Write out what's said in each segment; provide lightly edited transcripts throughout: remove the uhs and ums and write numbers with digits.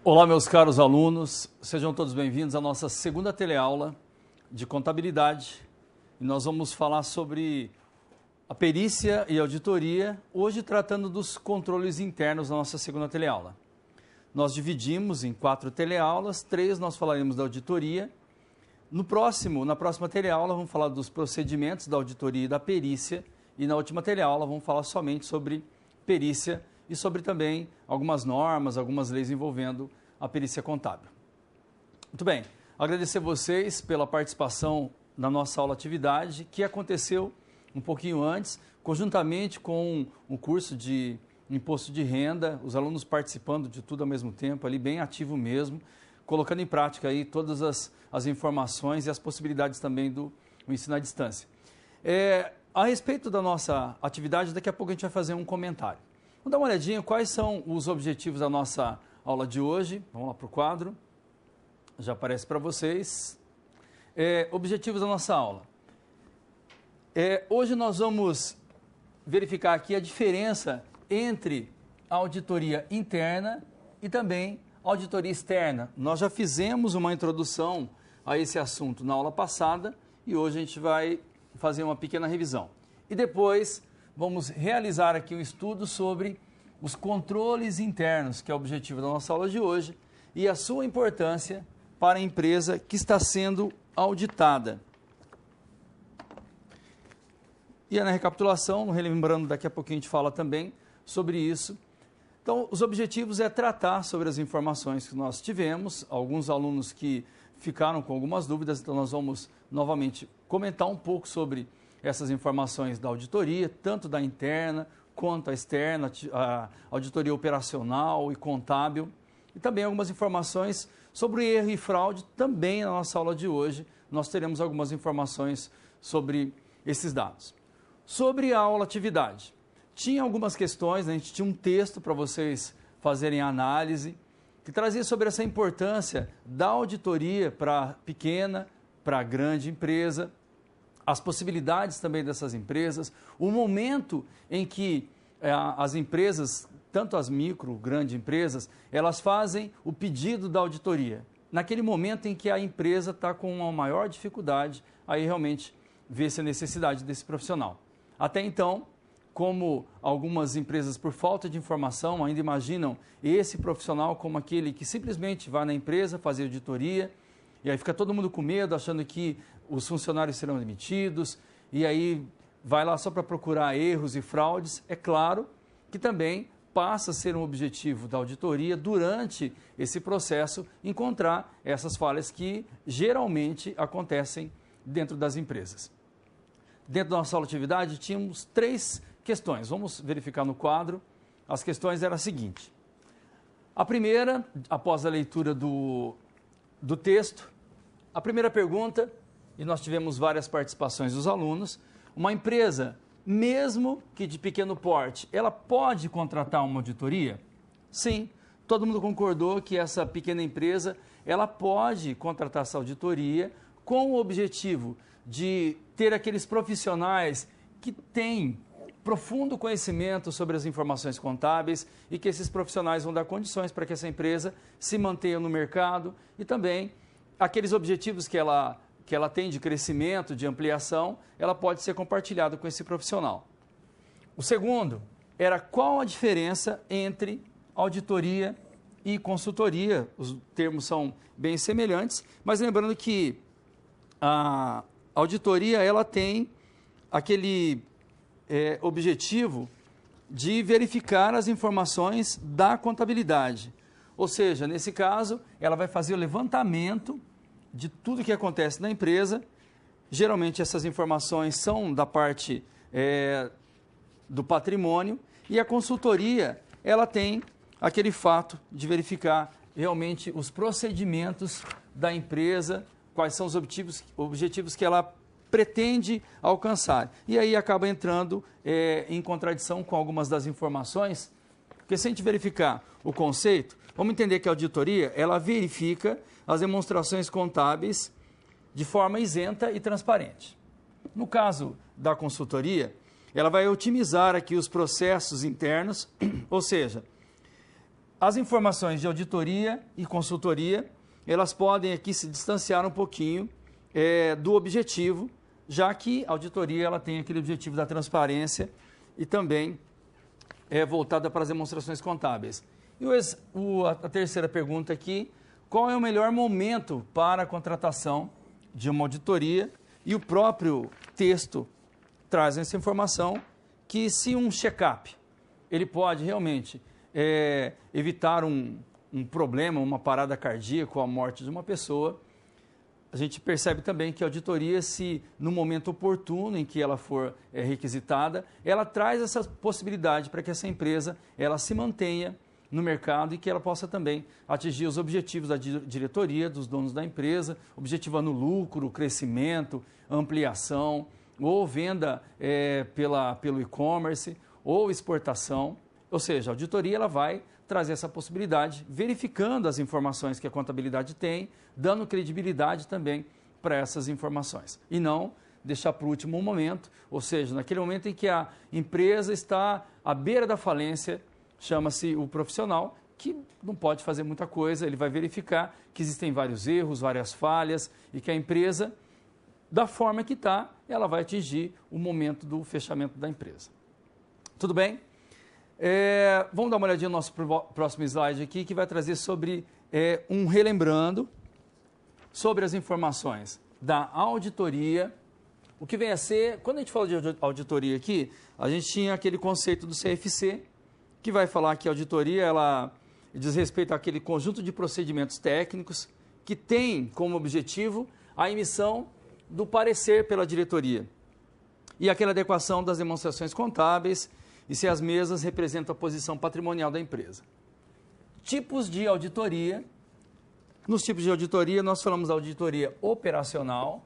Olá, meus caros alunos, sejam todos bem-vindos à nossa segunda teleaula de contabilidade. E nós vamos falar sobre a perícia e auditoria, hoje tratando dos controles internos da nossa segunda teleaula. Nós dividimos em 4 teleaulas, 3 nós falaremos da auditoria. Na próxima teleaula vamos falar dos procedimentos da auditoria e da perícia, e na última teleaula vamos falar somente sobre perícia e sobre também algumas normas, algumas leis envolvendo a perícia contábil. Muito bem, agradecer vocês pela participação na nossa aula atividade, que aconteceu um pouquinho antes, conjuntamente com o curso de imposto de renda, os alunos participando de tudo ao mesmo tempo, ali bem ativo mesmo, colocando em prática aí todas as informações e as possibilidades também do ensino à distância. A respeito da nossa atividade, daqui a pouco a gente vai fazer um comentário. Vamos dar uma olhadinha quais são os objetivos da nossa aula de hoje. Vamos lá para o quadro, já aparece para vocês. Objetivos da nossa aula. Hoje nós vamos verificar aqui a diferença entre a auditoria interna e também a auditoria externa. Nós já fizemos uma introdução a esse assunto na aula passada e hoje a gente vai fazer uma pequena revisão. E depois vamos realizar aqui um estudo sobre os controles internos, que é o objetivo da nossa aula de hoje, e a sua importância para a empresa que está sendo auditada. E na recapitulação, relembrando, daqui a pouquinho a gente fala também sobre isso. Então, os objetivos é tratar sobre as informações que nós tivemos, alguns alunos que ficaram com algumas dúvidas, então nós vamos novamente comentar um pouco sobre essas informações da auditoria, tanto da interna quanto a externa, a auditoria operacional e contábil, e também algumas informações sobre erro e fraude. Também na nossa aula de hoje nós teremos algumas informações sobre esses dados. Sobre a aula atividade, tinha algumas questões, a gente tinha um texto para vocês fazerem a análise, que trazia sobre essa importância da auditoria para pequena, para grande empresa, as possibilidades também dessas empresas, o momento em que as empresas, tanto as micro, grandes empresas, elas fazem o pedido da auditoria. Naquele momento em que a empresa está com uma maior dificuldade, aí realmente vê-se a necessidade desse profissional. Até então, como algumas empresas, por falta de informação, ainda imaginam esse profissional como aquele que simplesmente vai na empresa fazer auditoria, e aí fica todo mundo com medo, achando que os funcionários serão demitidos, e aí vai lá só para procurar erros e fraudes. É claro que também passa a ser um objetivo da auditoria, durante esse processo, encontrar essas falhas que geralmente acontecem dentro das empresas. Dentro da nossa aula de atividade, tínhamos 3 questões. Vamos verificar no quadro. As questões eram as seguintes. A primeira, após a leitura do texto, a primeira pergunta, e nós tivemos várias participações dos alunos: uma empresa, mesmo que de pequeno porte, ela pode contratar uma auditoria? Sim, todo mundo concordou que essa pequena empresa, ela pode contratar essa auditoria com o objetivo de ter aqueles profissionais que têm profundo conhecimento sobre as informações contábeis, e que esses profissionais vão dar condições para que essa empresa se mantenha no mercado, e também aqueles objetivos que ela tem de crescimento, de ampliação, ela pode ser compartilhada com esse profissional. O segundo era qual a diferença entre auditoria e consultoria. Os termos são bem semelhantes, mas lembrando que a auditoria ela tem aquele objetivo de verificar as informações da contabilidade. Ou seja, nesse caso, ela vai fazer o levantamento de tudo que acontece na empresa. Geralmente essas informações são da parte do patrimônio, e a consultoria ela tem aquele fato de verificar realmente os procedimentos da empresa, quais são os objetivos que ela pretende alcançar. E aí acaba entrando em contradição com algumas das informações, porque se a gente verificar o conceito, vamos entender que a auditoria ela verifica as demonstrações contábeis de forma isenta e transparente. No caso da consultoria, ela vai otimizar aqui os processos internos, ou seja, as informações de auditoria e consultoria, elas podem aqui se distanciar um pouquinho do objetivo, já que a auditoria ela tem aquele objetivo da transparência e também é voltada para as demonstrações contábeis. E a terceira pergunta aqui, qual é o melhor momento para a contratação de uma auditoria? E o próprio texto traz essa informação que se um check-up, ele pode realmente evitar um problema, uma parada cardíaca ou a morte de uma pessoa, a gente percebe também que a auditoria, se no momento oportuno em que ela for requisitada, ela traz essa possibilidade para que essa empresa ela se mantenha no mercado e que ela possa também atingir os objetivos da diretoria, dos donos da empresa, objetivando lucro, crescimento, ampliação, ou venda pelo e-commerce, ou exportação. Ou seja, a auditoria ela vai trazer essa possibilidade, verificando as informações que a contabilidade tem, dando credibilidade também para essas informações. E não deixar para o último momento, ou seja, naquele momento em que a empresa está à beira da falência, chama-se o profissional, que não pode fazer muita coisa, ele vai verificar que existem vários erros, várias falhas, e que a empresa, da forma que está, ela vai atingir o momento do fechamento da empresa. Tudo bem? Vamos dar uma olhadinha no nosso próximo slide aqui, que vai trazer sobre um relembrando sobre as informações da auditoria. O que vem a ser, quando a gente fala de auditoria aqui, a gente tinha aquele conceito do CFC, que vai falar que a auditoria ela diz respeito àquele conjunto de procedimentos técnicos que tem como objetivo a emissão do parecer pela diretoria e aquela adequação das demonstrações contábeis e se as mesmas representam a posição patrimonial da empresa. Tipos de auditoria. Nos tipos de auditoria, nós falamos da auditoria operacional.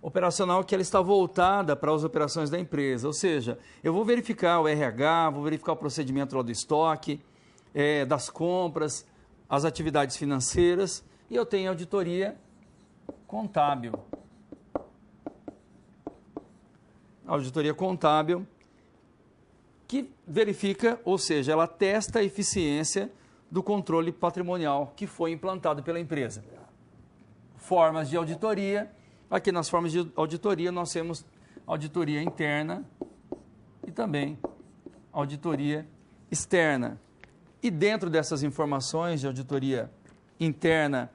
Operacional que ela está voltada para as operações da empresa, ou seja, eu vou verificar o RH, vou verificar o procedimento lá do estoque, das compras, as atividades financeiras, e eu tenho auditoria contábil. Auditoria contábil que verifica, ou seja, ela testa a eficiência do controle patrimonial que foi implantado pela empresa. Formas de auditoria. Aqui nas formas de auditoria nós temos auditoria interna e também auditoria externa. E dentro dessas informações de auditoria interna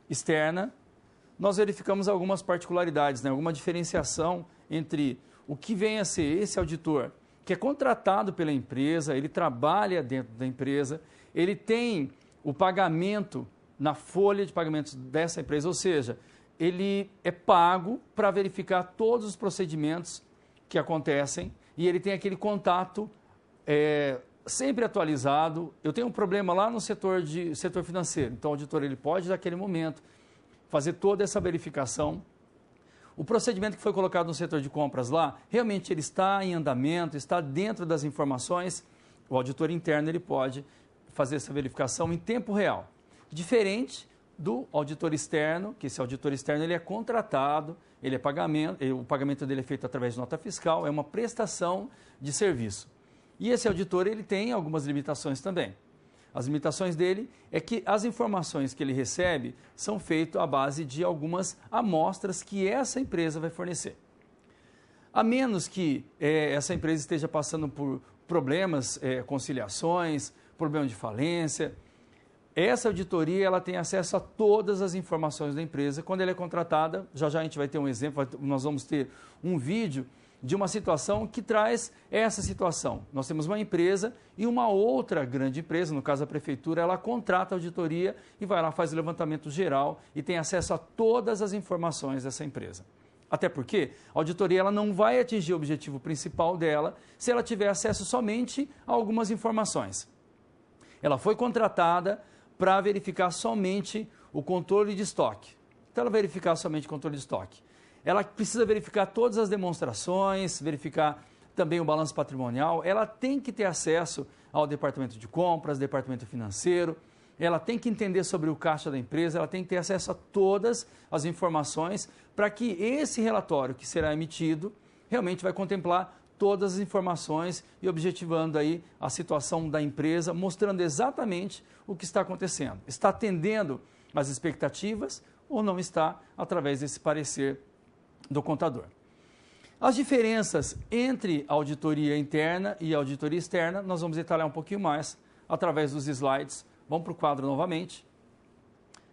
e externa, nós verificamos algumas particularidades, alguma diferenciação entre o que vem a ser esse auditor, que é contratado pela empresa, ele trabalha dentro da empresa, ele tem o pagamento na folha de pagamentos dessa empresa, ou seja, ele é pago para verificar todos os procedimentos que acontecem e ele tem aquele contato sempre atualizado. Eu tenho um problema lá no setor financeiro, então o auditor ele pode, naquele momento, fazer toda essa verificação. O procedimento que foi colocado no setor de compras lá, realmente ele está em andamento, está dentro das informações. O auditor interno ele pode fazer essa verificação em tempo real. Diferente do auditor externo, que esse auditor externo ele é contratado, ele o pagamento dele é feito através de nota fiscal, é uma prestação de serviço. E esse auditor ele tem algumas limitações também. As limitações dele é que as informações que ele recebe são feitas à base de algumas amostras que essa empresa vai fornecer. A menos que essa empresa esteja passando por problemas, conciliações, problemas de falência, essa auditoria ela tem acesso a todas as informações da empresa. Quando ela é contratada, já a gente vai ter um exemplo, nós vamos ter um vídeo de uma situação que traz essa situação. Nós temos uma empresa e uma outra grande empresa, no caso a prefeitura, ela contrata a auditoria e vai lá, faz o levantamento geral e tem acesso a todas as informações dessa empresa. Até porque a auditoria ela não vai atingir o objetivo principal dela se ela tiver acesso somente a algumas informações. Ela foi contratada para verificar somente o controle de estoque. Então, ela vai verificar somente o controle de estoque. Ela precisa verificar todas as demonstrações, verificar também o balanço patrimonial. Ela tem que ter acesso ao departamento de compras, departamento financeiro. Ela tem que entender sobre o caixa da empresa. Ela tem que ter acesso a todas as informações para que esse relatório que será emitido realmente vai contemplar todas as informações e objetivando aí a situação da empresa, mostrando exatamente o que está acontecendo. Está atendendo às expectativas ou não está, através desse parecer do contador. As diferenças entre auditoria interna e auditoria externa, nós vamos detalhar um pouquinho mais através dos slides. Vamos para o quadro novamente.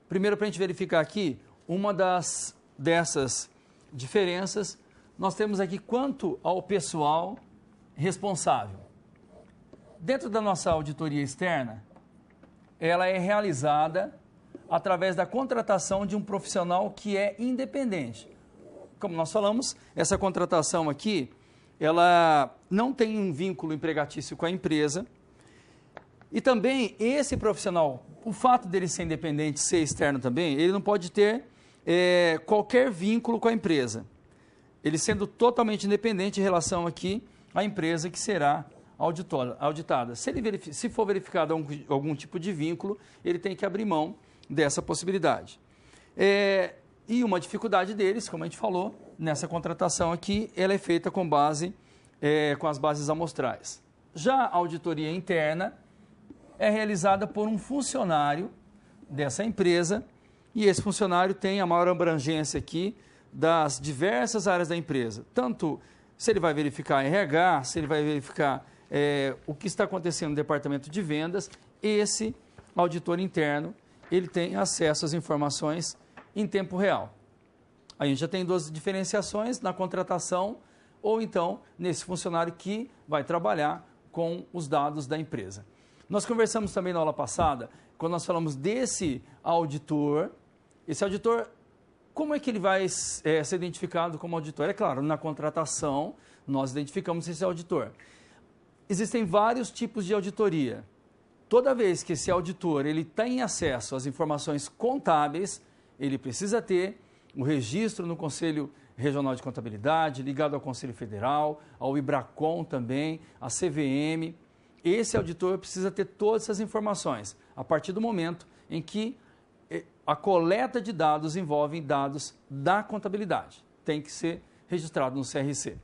Primeiro, para a gente verificar aqui, uma dessas diferenças, nós temos aqui quanto ao pessoal responsável. Dentro da nossa auditoria externa, ela é realizada através da contratação de um profissional que é independente. Como nós falamos, essa contratação aqui, ela não tem um vínculo empregatício com a empresa. E também esse profissional, o fato dele ser independente, ser externo também, ele não pode ter qualquer vínculo com a empresa. Ele sendo totalmente independente em relação aqui à empresa que será auditada. Se for verificado algum tipo de vínculo, ele tem que abrir mão dessa possibilidade. E uma dificuldade deles, como a gente falou, nessa contratação aqui, ela é feita com as bases amostrais. Já a auditoria interna é realizada por um funcionário dessa empresa e esse funcionário tem a maior abrangência aqui das diversas áreas da empresa. Tanto se ele vai verificar RH, se ele vai verificar o que está acontecendo no departamento de vendas, esse auditor interno, ele tem acesso às informações em tempo real. A gente já tem duas diferenciações na contratação ou então nesse funcionário que vai trabalhar com os dados da empresa. Nós conversamos também na aula passada, quando nós falamos desse auditor, esse auditor, como é que ele vai ser identificado como auditor? É claro, na contratação nós identificamos esse auditor. Existem vários tipos de auditoria. Toda vez que esse auditor ele tem acesso às informações contábeis, ele precisa ter o registro no Conselho Regional de Contabilidade, ligado ao Conselho Federal, ao IBRACON também, à CVM. Esse auditor precisa ter todas essas informações, a partir do momento em que a coleta de dados envolve dados da contabilidade. Tem que ser registrado no CRC.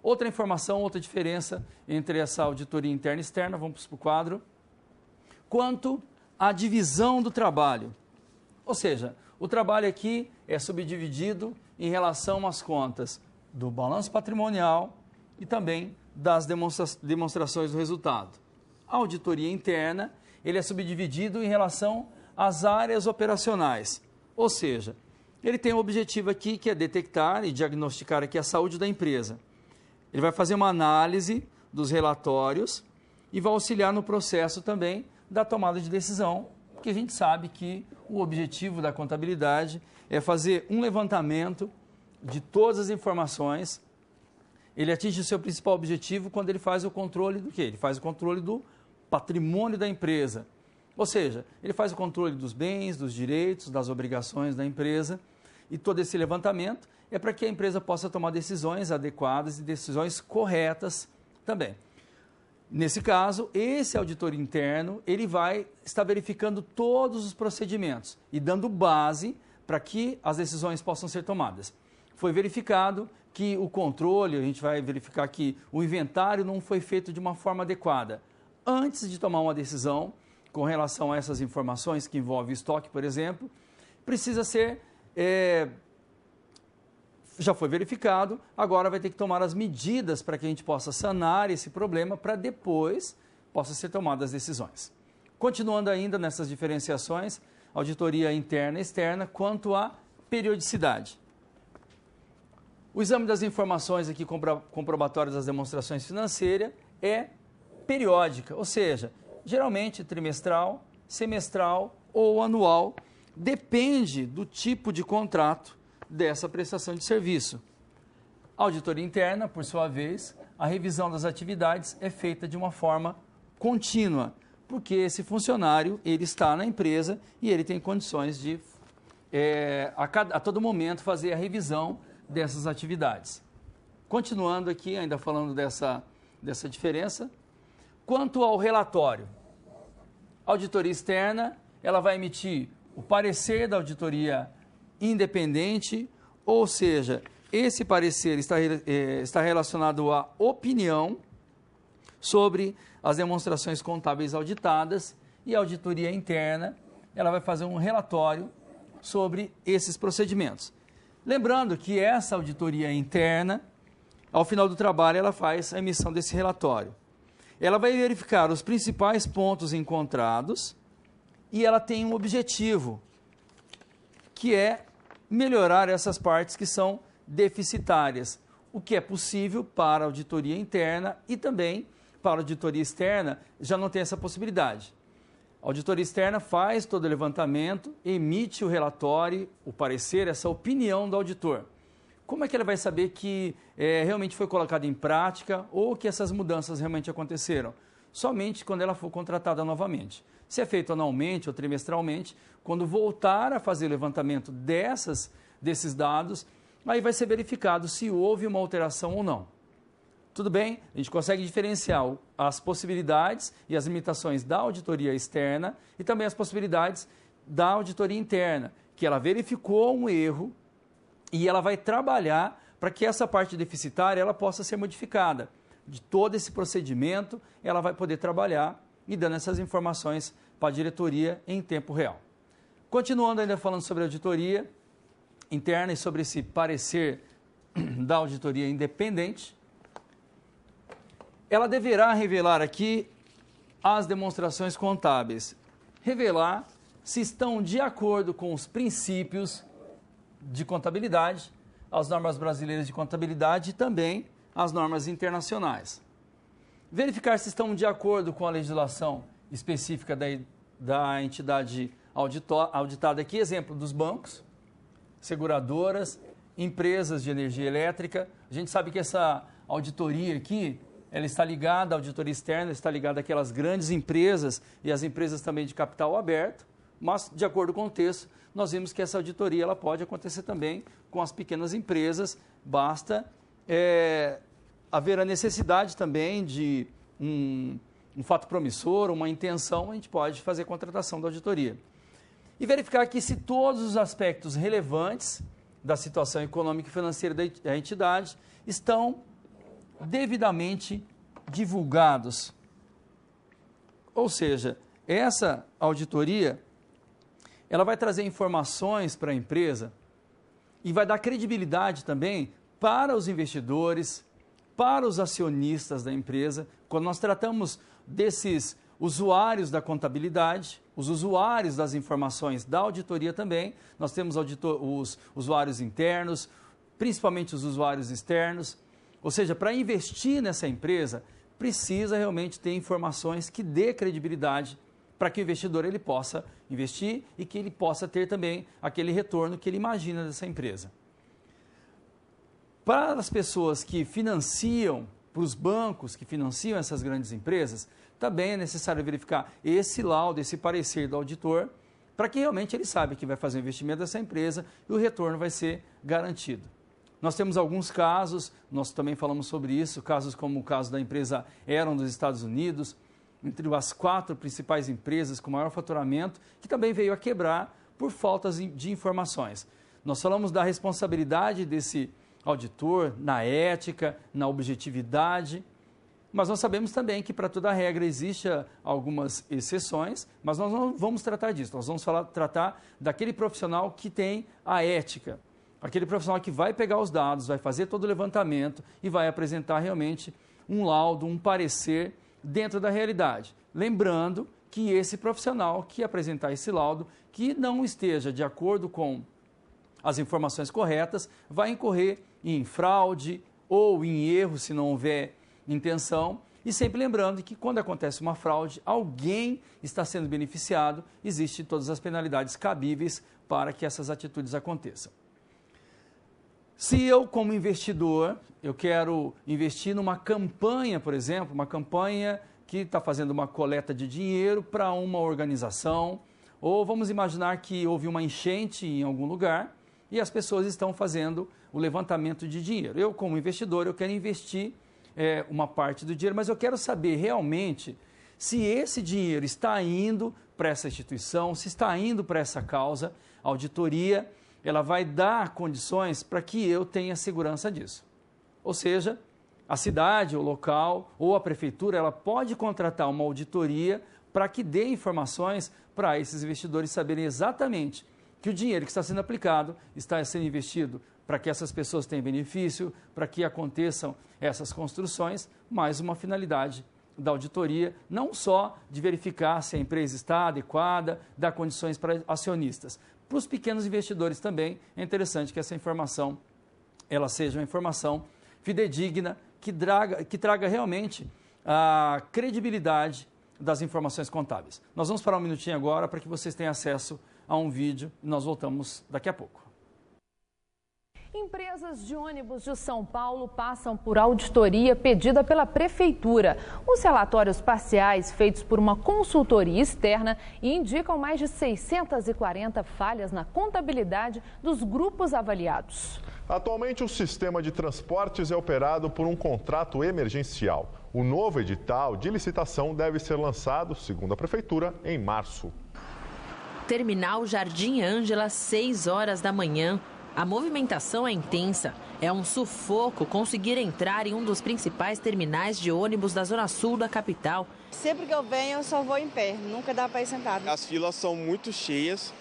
Outra informação, outra diferença entre essa auditoria interna e externa, vamos para o quadro. Quanto à divisão do trabalho. Ou seja, o trabalho aqui é subdividido em relação às contas do balanço patrimonial e também das demonstrações do resultado. A auditoria interna, ele é subdividido em relação às áreas operacionais. Ou seja, ele tem um objetivo aqui que é detectar e diagnosticar aqui a saúde da empresa. Ele vai fazer uma análise dos relatórios e vai auxiliar no processo também da tomada de decisão, porque a gente sabe que o objetivo da contabilidade é fazer um levantamento de todas as informações. Ele atinge o seu principal objetivo quando ele faz o controle do quê? Ele faz o controle do patrimônio da empresa. Ou seja, ele faz o controle dos bens, dos direitos, das obrigações da empresa e todo esse levantamento é para que a empresa possa tomar decisões adequadas e decisões corretas também. Nesse caso, esse auditor interno, ele vai estar verificando todos os procedimentos e dando base para que as decisões possam ser tomadas. Foi verificado que o controle, a gente vai verificar que o inventário não foi feito de uma forma adequada. Antes de tomar uma decisão com relação a essas informações que envolvem estoque, por exemplo, precisa ser... já foi verificado, agora vai ter que tomar as medidas para que a gente possa sanar esse problema para depois possa ser tomadas as decisões. Continuando ainda nessas diferenciações, auditoria interna e externa, quanto à periodicidade. O exame das informações aqui comprobatórias das demonstrações financeiras é periódica, ou seja, geralmente trimestral, semestral ou anual, depende do tipo de contrato dessa prestação de serviço. A auditoria interna, por sua vez, a revisão das atividades é feita de uma forma contínua, porque esse funcionário ele está na empresa e ele tem condições de, a todo momento, fazer a revisão dessas atividades. Continuando aqui, ainda falando dessa diferença, quanto ao relatório, a auditoria externa, ela vai emitir o parecer da auditoria independente, ou seja, esse parecer está relacionado à opinião sobre as demonstrações contábeis auditadas, e a auditoria interna ela vai fazer um relatório sobre esses procedimentos. Lembrando que essa auditoria interna, ao final do trabalho, ela faz a emissão desse relatório. Ela vai verificar os principais pontos encontrados e ela tem um objetivo, que é melhorar essas partes que são deficitárias, o que é possível para a auditoria interna e também para a auditoria externa já não tem essa possibilidade. A auditoria externa faz todo o levantamento, emite o relatório, o parecer, essa opinião do auditor. Como é que ele vai saber que realmente foi colocado em prática ou que essas mudanças realmente aconteceram? Somente quando ela for contratada novamente. Se é feito anualmente ou trimestralmente, quando voltar a fazer o levantamento desses dados, aí vai ser verificado se houve uma alteração ou não. Tudo bem? A gente consegue diferenciar as possibilidades e as limitações da auditoria externa e também as possibilidades da auditoria interna, que ela verificou um erro e ela vai trabalhar para que essa parte deficitária ela possa ser modificada. De todo esse procedimento, ela vai poder trabalhar e dando essas informações para a diretoria em tempo real. Continuando ainda falando sobre a auditoria interna e sobre esse parecer da auditoria independente, ela deverá revelar aqui as demonstrações contábeis. Revelar se estão de acordo com os princípios de contabilidade, as normas brasileiras de contabilidade e também as normas internacionais. Verificar se estão de acordo com a legislação específica da entidade auditada aqui, exemplo dos bancos, seguradoras, empresas de energia elétrica. A gente sabe que essa auditoria aqui, ela está ligada à auditoria externa, está ligada àquelas grandes empresas e às empresas também de capital aberto, mas, de acordo com o texto, nós vimos que essa auditoria ela pode acontecer também com as pequenas empresas, basta haver a necessidade também de um fato promissor, uma intenção, a gente pode fazer a contratação da auditoria. E verificar que se todos os aspectos relevantes da situação econômica e financeira da entidade estão devidamente divulgados. Ou seja, essa auditoria ela vai trazer informações para a empresa e vai dar credibilidade também para os investidores, para os acionistas da empresa. Quando nós tratamos desses usuários da contabilidade, os usuários das informações da auditoria também, nós temos os usuários internos, principalmente os usuários externos. Ou seja, para investir nessa empresa, precisa realmente ter informações que dê credibilidade para que o investidor ele possa investir e que ele possa ter também aquele retorno que ele imagina dessa empresa. Para as pessoas que financiam, para os bancos que financiam essas grandes empresas, também é necessário verificar esse laudo, esse parecer do auditor, para que realmente ele saiba que vai fazer o investimento dessa empresa e o retorno vai ser garantido. Nós temos alguns casos, nós também falamos sobre isso, casos como o caso da empresa Aeron dos Estados Unidos, entre as 4 principais empresas com maior faturamento, que também veio a quebrar por faltas de informações. Nós falamos da responsabilidade desse auditor, na ética, na objetividade, mas nós sabemos também que para toda regra existem algumas exceções, mas nós não vamos tratar disso, nós vamos tratar daquele profissional que tem a ética, aquele profissional que vai pegar os dados, vai fazer todo o levantamento e vai apresentar realmente um laudo, um parecer dentro da realidade. Lembrando que esse profissional que apresentar esse laudo, que não esteja de acordo com as informações corretas, vai incorrer em fraude ou em erro se não houver intenção. E sempre lembrando que quando acontece uma fraude, alguém está sendo beneficiado, existem todas as penalidades cabíveis para que essas atitudes aconteçam. Se eu, como investidor, eu quero investir numa campanha, por exemplo, uma campanha que está fazendo uma coleta de dinheiro para uma organização, ou vamos imaginar que houve uma enchente em algum lugar e as pessoas estão fazendo o levantamento de dinheiro. Eu, como investidor, eu quero investir uma parte do dinheiro, mas eu quero saber realmente se esse dinheiro está indo para essa instituição, se está indo para essa causa. A auditoria ela vai dar condições para que eu tenha segurança disso. Ou seja, a cidade, o local ou a prefeitura, ela pode contratar uma auditoria para que dê informações para esses investidores saberem exatamente que o dinheiro que está sendo aplicado está sendo investido para que essas pessoas tenham benefício, para que aconteçam essas construções, mais uma finalidade da auditoria, não só de verificar se a empresa está adequada, dar condições para acionistas. Para os pequenos investidores também é interessante que essa informação ela seja uma informação fidedigna, que traga realmente a credibilidade das informações contábeis. Nós vamos parar um minutinho agora para que vocês tenham acesso a um vídeo e nós voltamos daqui a pouco. Empresas de ônibus de São Paulo passam por auditoria pedida pela Prefeitura. Os relatórios parciais feitos por uma consultoria externa indicam mais de 640 falhas na contabilidade dos grupos avaliados. Atualmente, o sistema de transportes é operado por um contrato emergencial. O novo edital de licitação deve ser lançado, segundo a Prefeitura, em março. Terminal Jardim Ângela, 6 horas da manhã. A movimentação é intensa. É um sufoco conseguir entrar em um dos principais terminais de ônibus da zona sul da capital. Sempre que eu venho, eu só vou em pé, nunca dá para ir sentado. As filas são muito cheias,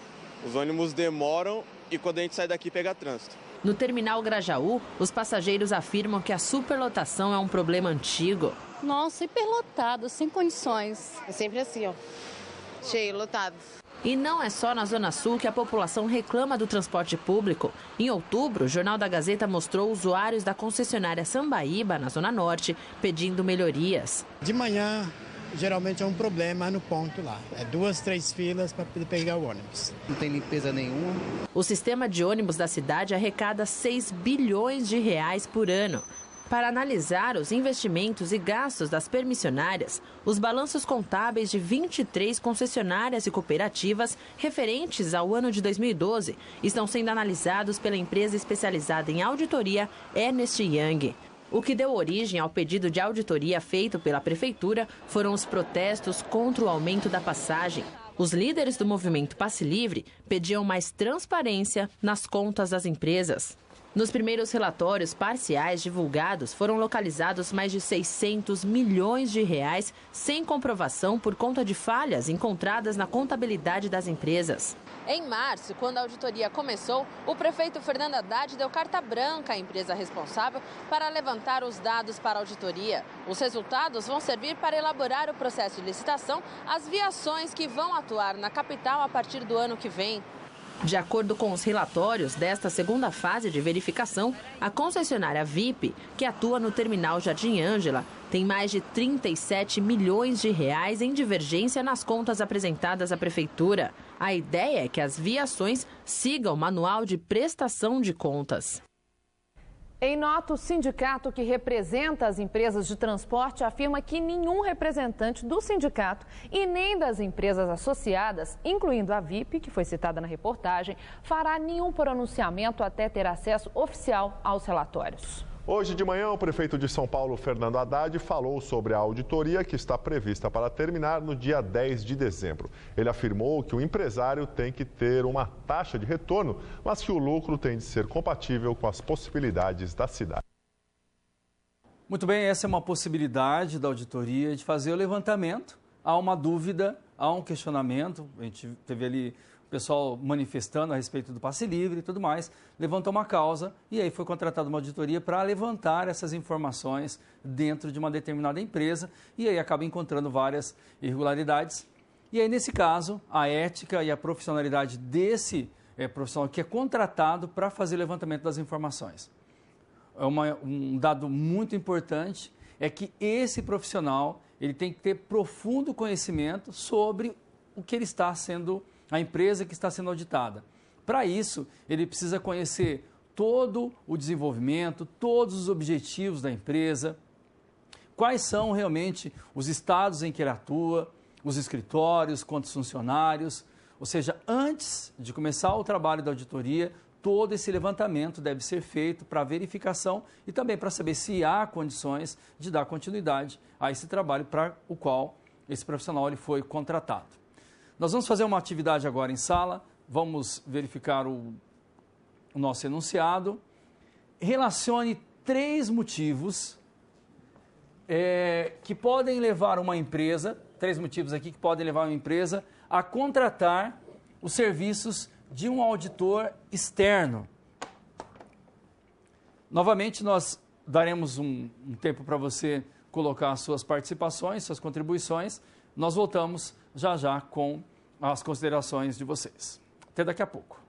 os ônibus demoram e quando a gente sai daqui pega trânsito. No terminal Grajaú, os passageiros afirmam que a superlotação é um problema antigo. Nossa, hiperlotado, sem condições. É sempre assim, ó, cheio, lotado. E não é só na Zona Sul que a população reclama do transporte público. Em outubro, o Jornal da Gazeta mostrou usuários da concessionária Sambaíba, na Zona Norte, pedindo melhorias. De manhã, geralmente é um problema no ponto lá. É 2, 3 filas para pegar o ônibus. Não tem limpeza nenhuma. O sistema de ônibus da cidade arrecada 6 bilhões de reais por ano. Para analisar os investimentos e gastos das permissionárias, os balanços contábeis de 23 concessionárias e cooperativas referentes ao ano de 2012 estão sendo analisados pela empresa especializada em auditoria Ernst Young. O que deu origem ao pedido de auditoria feito pela Prefeitura foram os protestos contra o aumento da passagem. Os líderes do movimento Passe Livre pediam mais transparência nas contas das empresas. Nos primeiros relatórios parciais divulgados, foram localizados mais de 600 milhões de reais sem comprovação por conta de falhas encontradas na contabilidade das empresas. Em março, quando a auditoria começou, o prefeito Fernando Haddad deu carta branca à empresa responsável para levantar os dados para a auditoria. Os resultados vão servir para elaborar o processo de licitação, as viações que vão atuar na capital a partir do ano que vem. De acordo com os relatórios desta segunda fase de verificação, a concessionária VIP, que atua no terminal Jardim Ângela, tem mais de 37 milhões de reais em divergência nas contas apresentadas à Prefeitura. A ideia é que as viações sigam o manual de prestação de contas. Em nota, o sindicato que representa as empresas de transporte afirma que nenhum representante do sindicato e nem das empresas associadas, incluindo a VIP, que foi citada na reportagem, fará nenhum pronunciamento até ter acesso oficial aos relatórios. Hoje de manhã, o prefeito de São Paulo, Fernando Haddad, falou sobre a auditoria que está prevista para terminar no dia 10 de dezembro. Ele afirmou que o empresário tem que ter uma taxa de retorno, mas que o lucro tem de ser compatível com as possibilidades da cidade. Muito bem, essa é uma possibilidade da auditoria de fazer o levantamento. Há uma dúvida, há um questionamento, a gente teve ali o pessoal manifestando a respeito do passe livre e tudo mais, levantou uma causa e aí foi contratada uma auditoria para levantar essas informações dentro de uma determinada empresa e aí acaba encontrando várias irregularidades. E aí, nesse caso, a ética e a profissionalidade desse profissional que é contratado para fazer o levantamento das informações. Um dado muito importante é que esse profissional ele tem que ter profundo conhecimento sobre o que ele está sendo, a empresa que está sendo auditada. Para isso, ele precisa conhecer todo o desenvolvimento, todos os objetivos da empresa, quais são realmente os estados em que ele atua, os escritórios, quantos funcionários. Ou seja, antes de começar o trabalho da auditoria, todo esse levantamento deve ser feito para verificação e também para saber se há condições de dar continuidade a esse trabalho para o qual esse profissional ele foi contratado. Nós vamos fazer uma atividade agora em sala, vamos verificar o nosso enunciado, relacione 3 motivos que podem levar uma empresa, 3 motivos aqui que podem levar uma empresa a contratar os serviços de um auditor externo. Novamente, nós daremos um tempo para você colocar suas participações, suas contribuições. Nós voltamos já já com as considerações de vocês. Até daqui a pouco.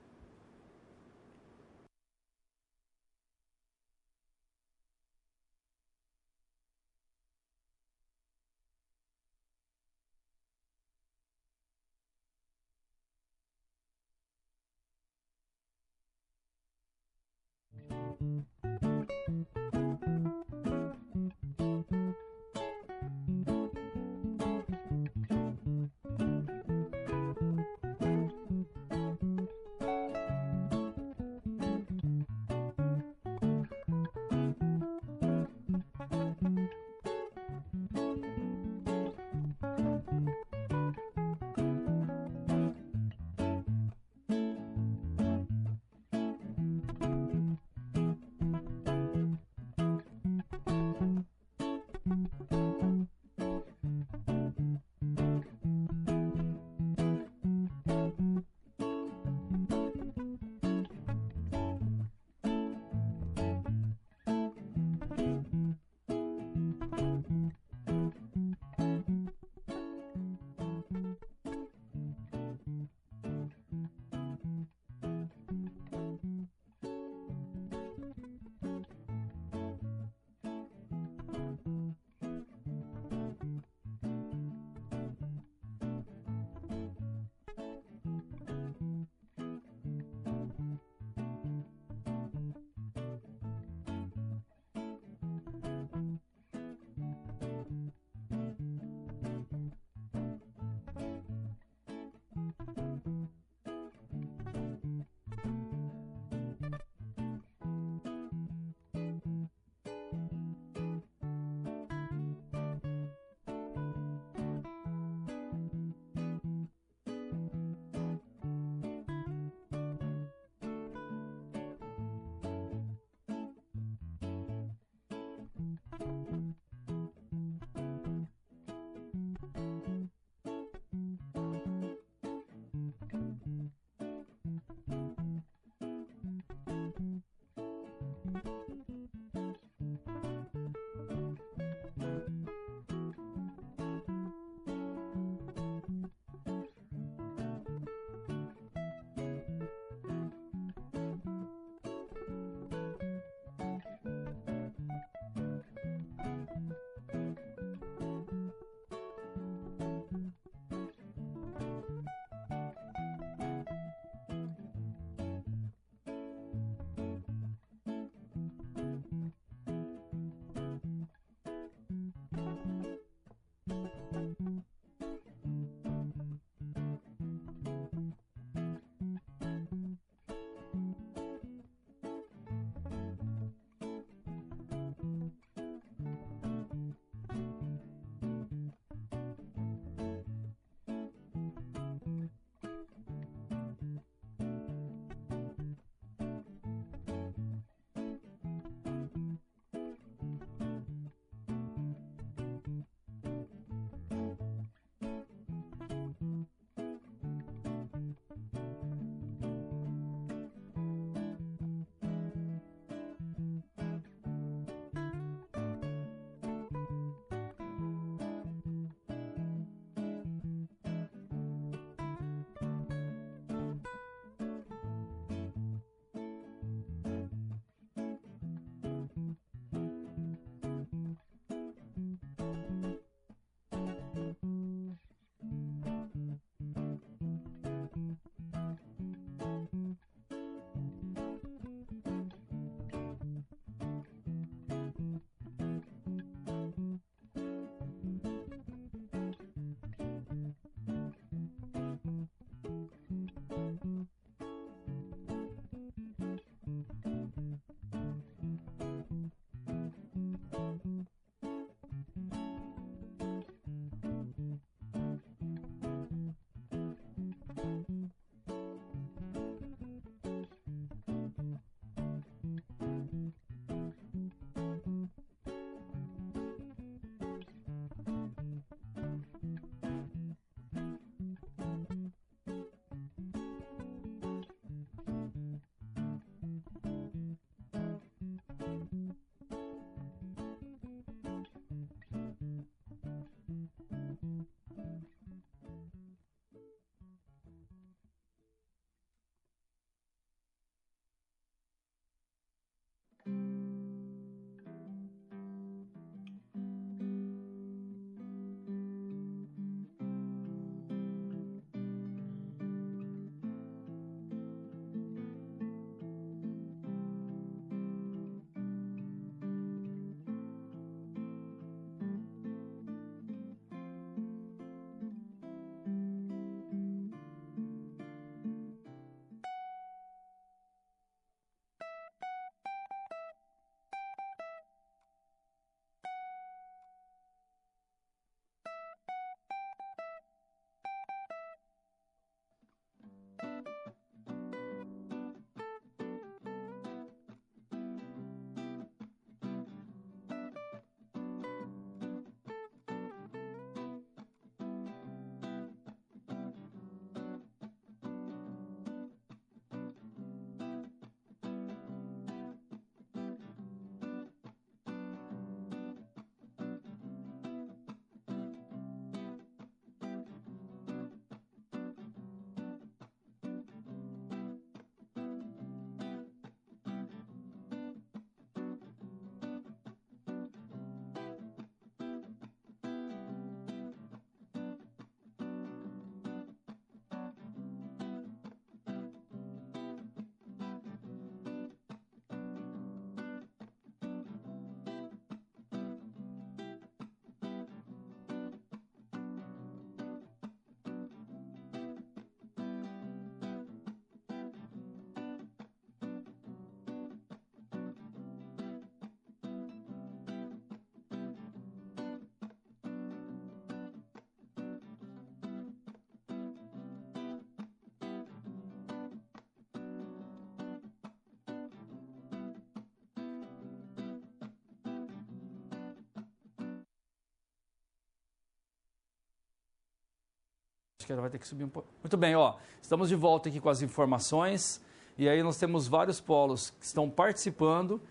Acho que ela vai ter que subir um pouco. Muito bem, ó, estamos de volta aqui com as informações. E aí nós temos vários polos que estão participando.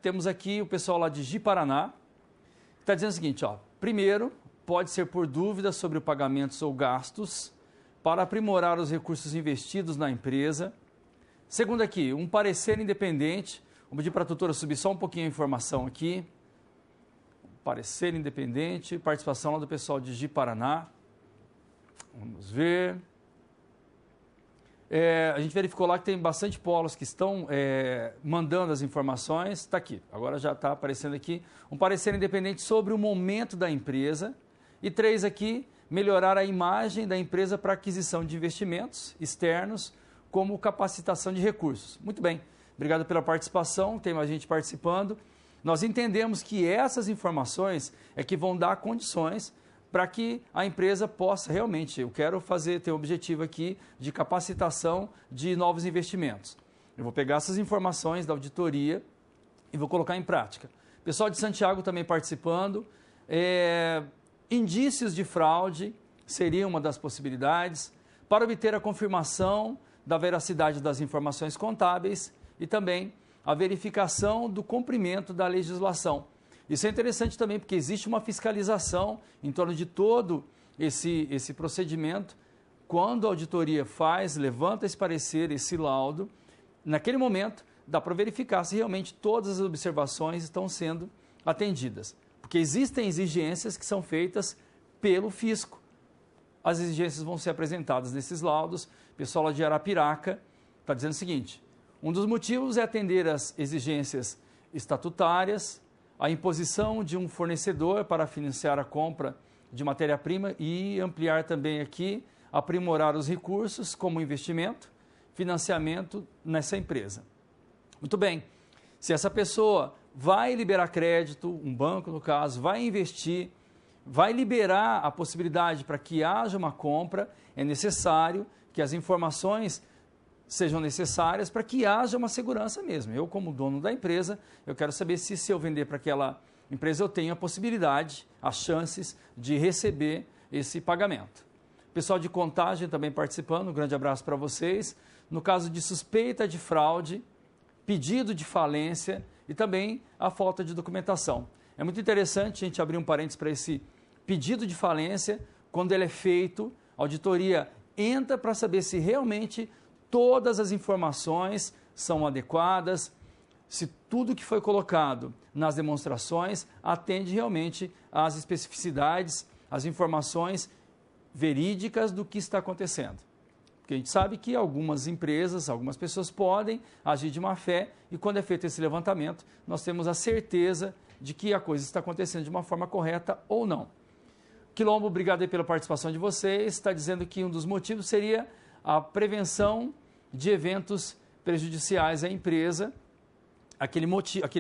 Temos aqui o pessoal lá de Ji-Paraná, que está dizendo o seguinte, ó. Primeiro, pode ser por dúvidas sobre pagamentos ou gastos para aprimorar os recursos investidos na empresa. Segundo aqui, um parecer independente. Vou pedir para a tutora subir só um pouquinho a informação aqui. Parecer independente, participação lá do pessoal de Ji-Paraná. Vamos ver. A gente verificou lá que tem bastante polos que estão mandando as informações. Está aqui, agora já está aparecendo aqui. Um parecer independente sobre o momento da empresa. E 3 aqui, melhorar a imagem da empresa para aquisição de investimentos externos, como capacitação de recursos. Muito bem, obrigado pela participação, tem mais gente participando. Nós entendemos que essas informações é que vão dar condições para que a empresa possa realmente, eu quero ter um objetivo aqui de capacitação de novos investimentos. Eu vou pegar essas informações da auditoria e vou colocar em prática. Pessoal de Santiago também participando. Indícios de fraude seria uma das possibilidades para obter a confirmação da veracidade das informações contábeis e também a verificação do cumprimento da legislação. Isso é interessante também porque existe uma fiscalização em torno de todo esse procedimento. Quando a auditoria levanta esse parecer, esse laudo, naquele momento dá para verificar se realmente todas as observações estão sendo atendidas. Porque existem exigências que são feitas pelo fisco. As exigências vão ser apresentadas nesses laudos. O pessoal lá de Arapiraca está dizendo o seguinte: um dos motivos é atender às exigências estatutárias, a imposição de um fornecedor para financiar a compra de matéria-prima e ampliar também aqui, aprimorar os recursos como investimento, financiamento nessa empresa. Muito bem, se essa pessoa vai liberar crédito, um banco no caso, vai investir, vai liberar a possibilidade para que haja uma compra, é necessário que as informações sejam necessárias para que haja uma segurança mesmo. Eu, como dono da empresa, eu quero saber se eu vender para aquela empresa, eu tenho a possibilidade, as chances de receber esse pagamento. Pessoal de Contagem também participando, um grande abraço para vocês. No caso de suspeita de fraude, pedido de falência e também a falta de documentação. É muito interessante a gente abrir um parênteses para esse pedido de falência. Quando ele é feito, a auditoria entra para saber se realmente todas as informações são adequadas, se tudo que foi colocado nas demonstrações atende realmente às especificidades, às informações verídicas do que está acontecendo. Porque a gente sabe que algumas empresas, algumas pessoas podem agir de má fé e quando é feito esse levantamento, nós temos a certeza de que a coisa está acontecendo de uma forma correta ou não. Quilombo, obrigado aí pela participação de vocês. Está dizendo que um dos motivos seria a prevenção de eventos prejudiciais à empresa, aquele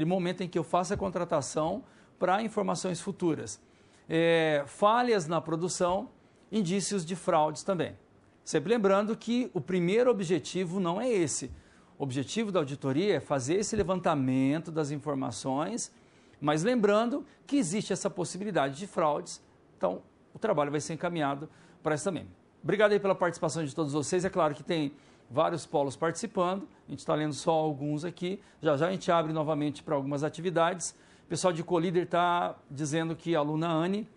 momento em que eu faço a contratação para informações futuras. Falhas na produção, indícios de fraudes também. Sempre lembrando que o primeiro objetivo não é esse. O objetivo da auditoria é fazer esse levantamento das informações, mas lembrando que existe essa possibilidade de fraudes, então o trabalho vai ser encaminhado para isso também. Obrigado aí pela participação de todos vocês. É claro que tem vários polos participando, a gente está lendo só alguns aqui, já já a gente abre novamente para algumas atividades. O pessoal de Colíder está dizendo que a aluna Anne,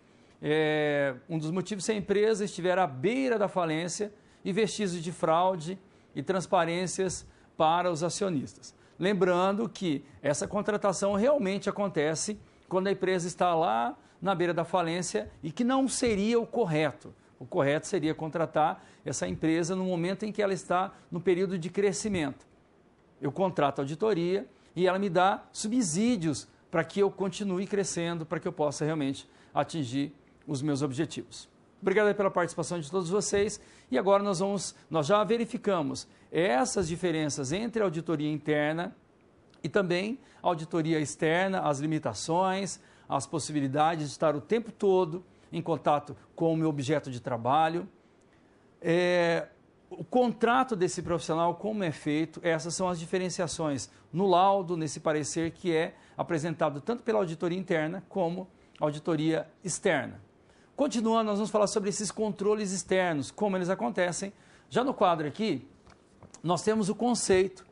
um dos motivos se a empresa estiver à beira da falência e vestígios de fraude e transparências para os acionistas. Lembrando que essa contratação realmente acontece quando a empresa está lá na beira da falência e que não seria o correto. O correto seria contratar essa empresa no momento em que ela está no período de crescimento. Eu contrato a auditoria e ela me dá subsídios para que eu continue crescendo, para que eu possa realmente atingir os meus objetivos. Obrigado pela participação de todos vocês. E agora nós já verificamos essas diferenças entre a auditoria interna e também a auditoria externa, as limitações, as possibilidades de estar o tempo todo em contato com o meu objeto de trabalho. O contrato desse profissional, como é feito, essas são as diferenciações no laudo, nesse parecer que é apresentado tanto pela auditoria interna como auditoria externa. Continuando, nós vamos falar sobre esses controles externos, como eles acontecem. Já no quadro aqui, nós temos o conceito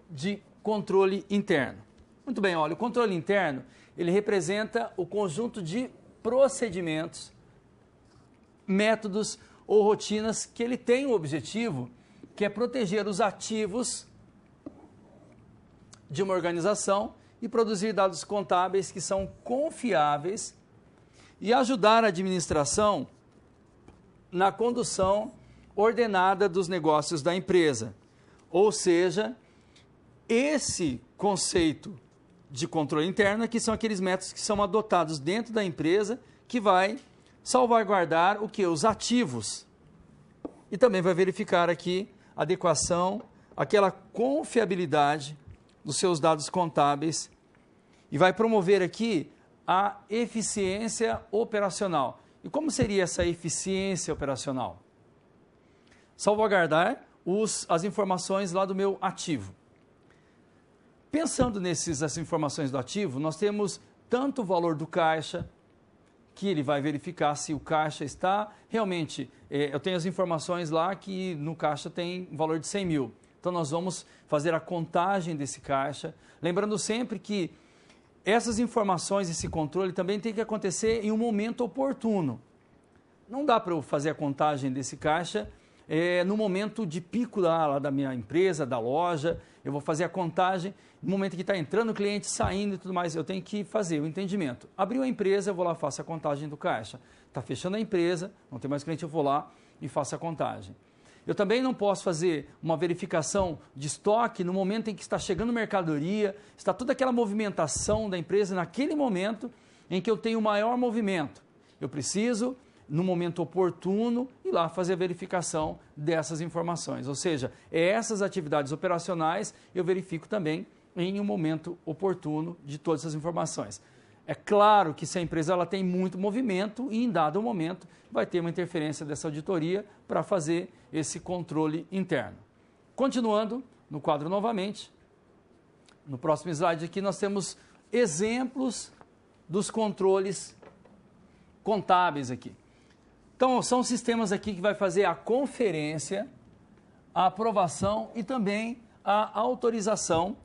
de controle interno. Muito bem, olha, o controle interno, ele representa o conjunto de procedimentos, métodos ou rotinas que ele tem o objetivo, que é proteger os ativos de uma organização e produzir dados contábeis que são confiáveis e ajudar a administração na condução ordenada dos negócios da empresa. Ou seja, esse conceito de controle interno que são aqueles métodos que são adotados dentro da empresa que vai salvaguardar o que? Os ativos. E também vai verificar aqui a adequação, aquela confiabilidade dos seus dados contábeis e vai promover aqui a eficiência operacional. E como seria essa eficiência operacional? Salvaguardar as informações lá do meu ativo. Pensando nessas informações do ativo, nós temos tanto o valor do caixa, que ele vai verificar se o caixa está realmente... eu tenho as informações lá que no caixa tem valor de 100 mil. Então, nós vamos fazer a contagem desse caixa. Lembrando sempre que essas informações, esse controle também tem que acontecer em um momento oportuno. Não dá para eu fazer a contagem desse caixa no momento de pico lá da minha empresa, da loja. Eu vou fazer a contagem no momento que está entrando o cliente, saindo e tudo mais. Eu tenho que fazer o entendimento. Abriu a empresa, eu vou lá e faço a contagem do caixa. Está fechando a empresa, não tem mais cliente, eu vou lá e faço a contagem. Eu também não posso fazer uma verificação de estoque no momento em que está chegando mercadoria, está toda aquela movimentação da empresa naquele momento em que eu tenho maior movimento. Eu preciso, no momento oportuno, ir lá fazer a verificação dessas informações. Ou seja, essas atividades operacionais eu verifico também em um momento oportuno de todas essas informações. É claro que se a empresa ela tem muito movimento e em dado momento vai ter uma interferência dessa auditoria para fazer esse controle interno. Continuando no quadro novamente, no próximo slide aqui nós temos exemplos dos controles contábeis aqui. Então são sistemas aqui que vai fazer a conferência, a aprovação e também a autorização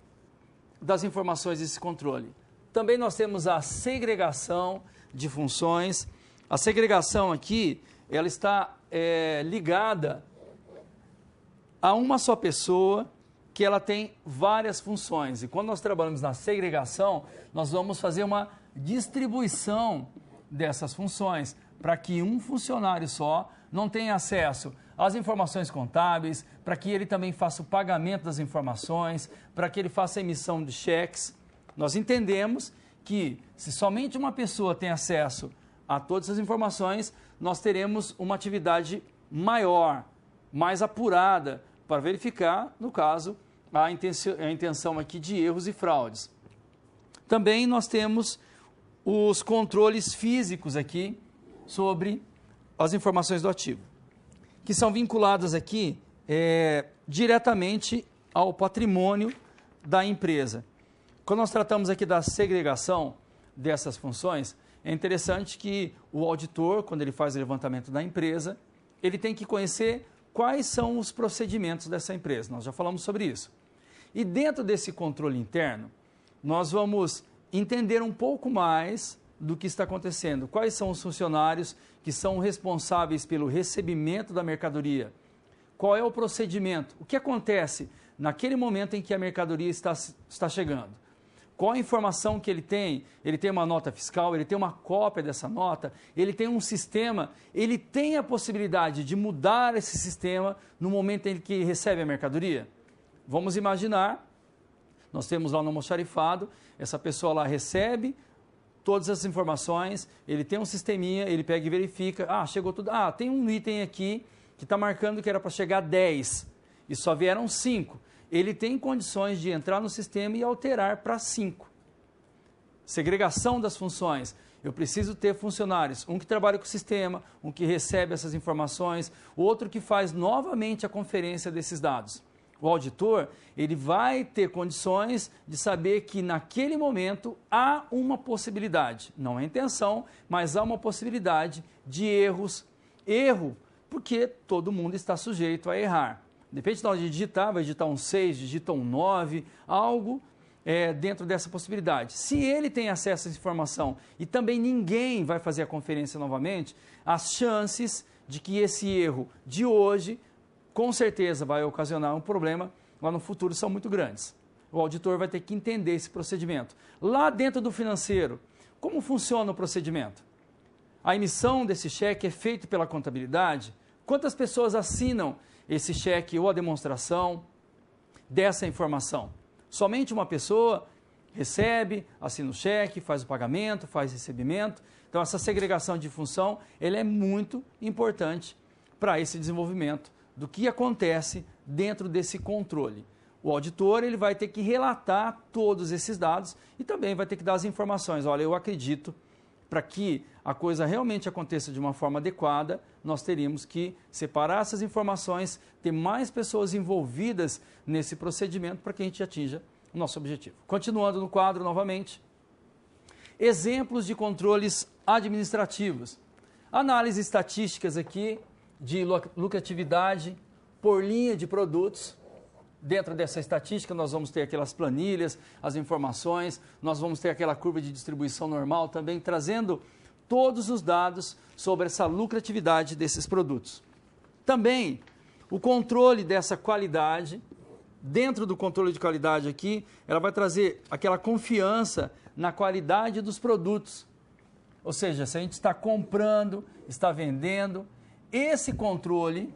das informações desse controle. Também nós temos a segregação de funções. A segregação aqui, ela está ligada a uma só pessoa que ela tem várias funções. E quando nós trabalhamos na segregação, nós vamos fazer uma distribuição dessas funções para que um funcionário só não tenha acesso às informações contábeis, para que ele também faça o pagamento das informações, para que ele faça a emissão de cheques. Nós entendemos que se somente uma pessoa tem acesso a todas essas informações, nós teremos uma atividade maior, mais apurada, para verificar, no caso, a intenção aqui de erros e fraudes. Também nós temos os controles físicos aqui sobre as informações do ativo, que são vinculadas aqui diretamente ao patrimônio da empresa. Quando nós tratamos aqui da segregação dessas funções, é interessante que o auditor, quando ele faz o levantamento da empresa, ele tem que conhecer quais são os procedimentos dessa empresa. Nós já falamos sobre isso. E dentro desse controle interno, nós vamos entender um pouco mais do que está acontecendo. Quais são os funcionários que são responsáveis pelo recebimento da mercadoria? Qual é o procedimento? O que acontece naquele momento em que a mercadoria está chegando? Qual a informação que ele tem? Ele tem uma nota fiscal, ele tem uma cópia dessa nota, ele tem um sistema, ele tem a possibilidade de mudar esse sistema no momento em que recebe a mercadoria? Vamos imaginar, nós temos lá no almoxarifado, essa pessoa lá recebe todas essas informações, ele tem um sisteminha, ele pega e verifica, chegou tudo, tem um item aqui que está marcando que era para chegar 10 e só vieram 5. Ele tem condições de entrar no sistema e alterar para 5. Segregação das funções. Eu preciso ter funcionários, um que trabalha com o sistema, um que recebe essas informações, outro que faz novamente a conferência desses dados. O auditor, ele vai ter condições de saber que naquele momento há uma possibilidade, não é intenção, mas há uma possibilidade de erros. Erro, porque todo mundo está sujeito a errar. Depende de onde digitar, vai digitar um 6, digita um 9, algo dentro dessa possibilidade. Se ele tem acesso a essa informação e também ninguém vai fazer a conferência novamente, as chances de que esse erro de hoje com certeza vai ocasionar um problema lá no futuro são muito grandes. O auditor vai ter que entender esse procedimento. Lá dentro do financeiro, como funciona o procedimento? A emissão desse cheque é feita pela contabilidade. Quantas pessoas assinam esse cheque ou a demonstração dessa informação? Somente uma pessoa recebe, assina o cheque, faz o pagamento, faz recebimento. Então, essa segregação de função ela é muito importante para esse desenvolvimento do que acontece dentro desse controle. O auditor ele vai ter que relatar todos esses dados e também vai ter que dar as informações. Olha, eu acredito, para que a coisa realmente aconteça de uma forma adequada, nós teríamos que separar essas informações, ter mais pessoas envolvidas nesse procedimento para que a gente atinja o nosso objetivo. Continuando no quadro novamente, exemplos de controles administrativos. Análises estatísticas aqui de lucratividade por linha de produtos. Dentro dessa estatística nós vamos ter aquelas planilhas, as informações, nós vamos ter aquela curva de distribuição normal também, trazendo todos os dados sobre essa lucratividade desses produtos. Também o controle dessa qualidade, dentro do controle de qualidade aqui, ela vai trazer aquela confiança na qualidade dos produtos. Ou seja, se a gente está comprando, está vendendo, esse controle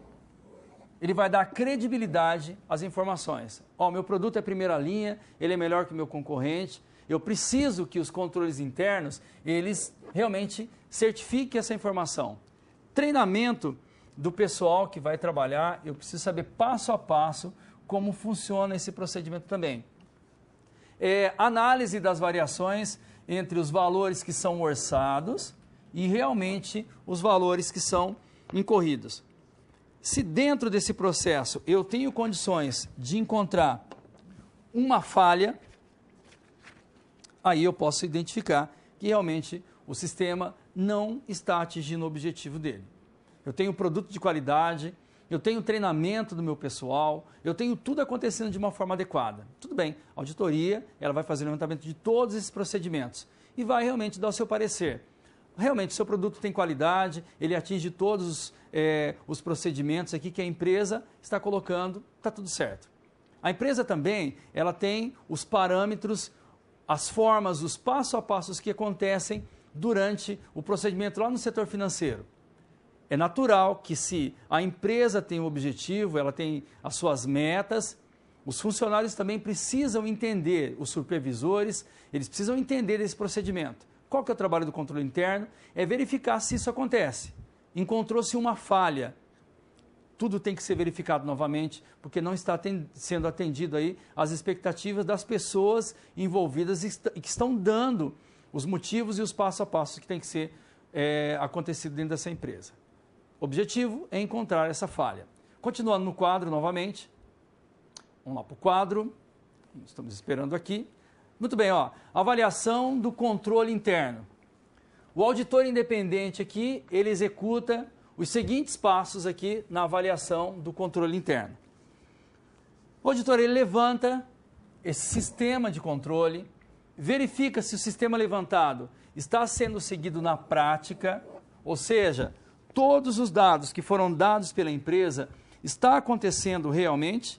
ele vai dar credibilidade às informações. Ó, meu produto é primeira linha, ele é melhor que o meu concorrente, eu preciso que os controles internos, eles realmente certifiquem essa informação. Treinamento do pessoal que vai trabalhar, eu preciso saber passo a passo como funciona esse procedimento também. Análise das variações entre os valores que são orçados e realmente os valores que são incorridos. Se dentro desse processo eu tenho condições de encontrar uma falha, aí eu posso identificar que realmente o sistema não está atingindo o objetivo dele. Eu tenho produto de qualidade, eu tenho treinamento do meu pessoal, eu tenho tudo acontecendo de uma forma adequada. Tudo bem, a auditoria ela vai fazer o levantamento de todos esses procedimentos e vai realmente dar o seu parecer. Realmente, o seu produto tem qualidade, ele atinge todos os procedimentos aqui que a empresa está colocando, está tudo certo. A empresa também, ela tem os parâmetros, as formas, os passo a passos que acontecem durante o procedimento lá no setor financeiro. É natural que se a empresa tem um objetivo, ela tem as suas metas, os funcionários também precisam entender, os supervisores, eles precisam entender esse procedimento. Qual que é o trabalho do controle interno? É verificar se isso acontece. Encontrou-se uma falha. Tudo tem que ser verificado novamente, porque não está sendo atendido aí as expectativas das pessoas envolvidas e que estão dando os motivos e os passo a passo que tem que ser acontecido dentro dessa empresa. O objetivo é encontrar essa falha. Continuando no quadro novamente. Vamos lá para o quadro. Estamos esperando aqui. Muito bem, ó, avaliação do controle interno. O auditor independente aqui, ele executa os seguintes passos aqui na avaliação do controle interno. O auditor ele levanta esse sistema de controle, verifica se o sistema levantado está sendo seguido na prática, ou seja, todos os dados que foram dados pela empresa está acontecendo realmente.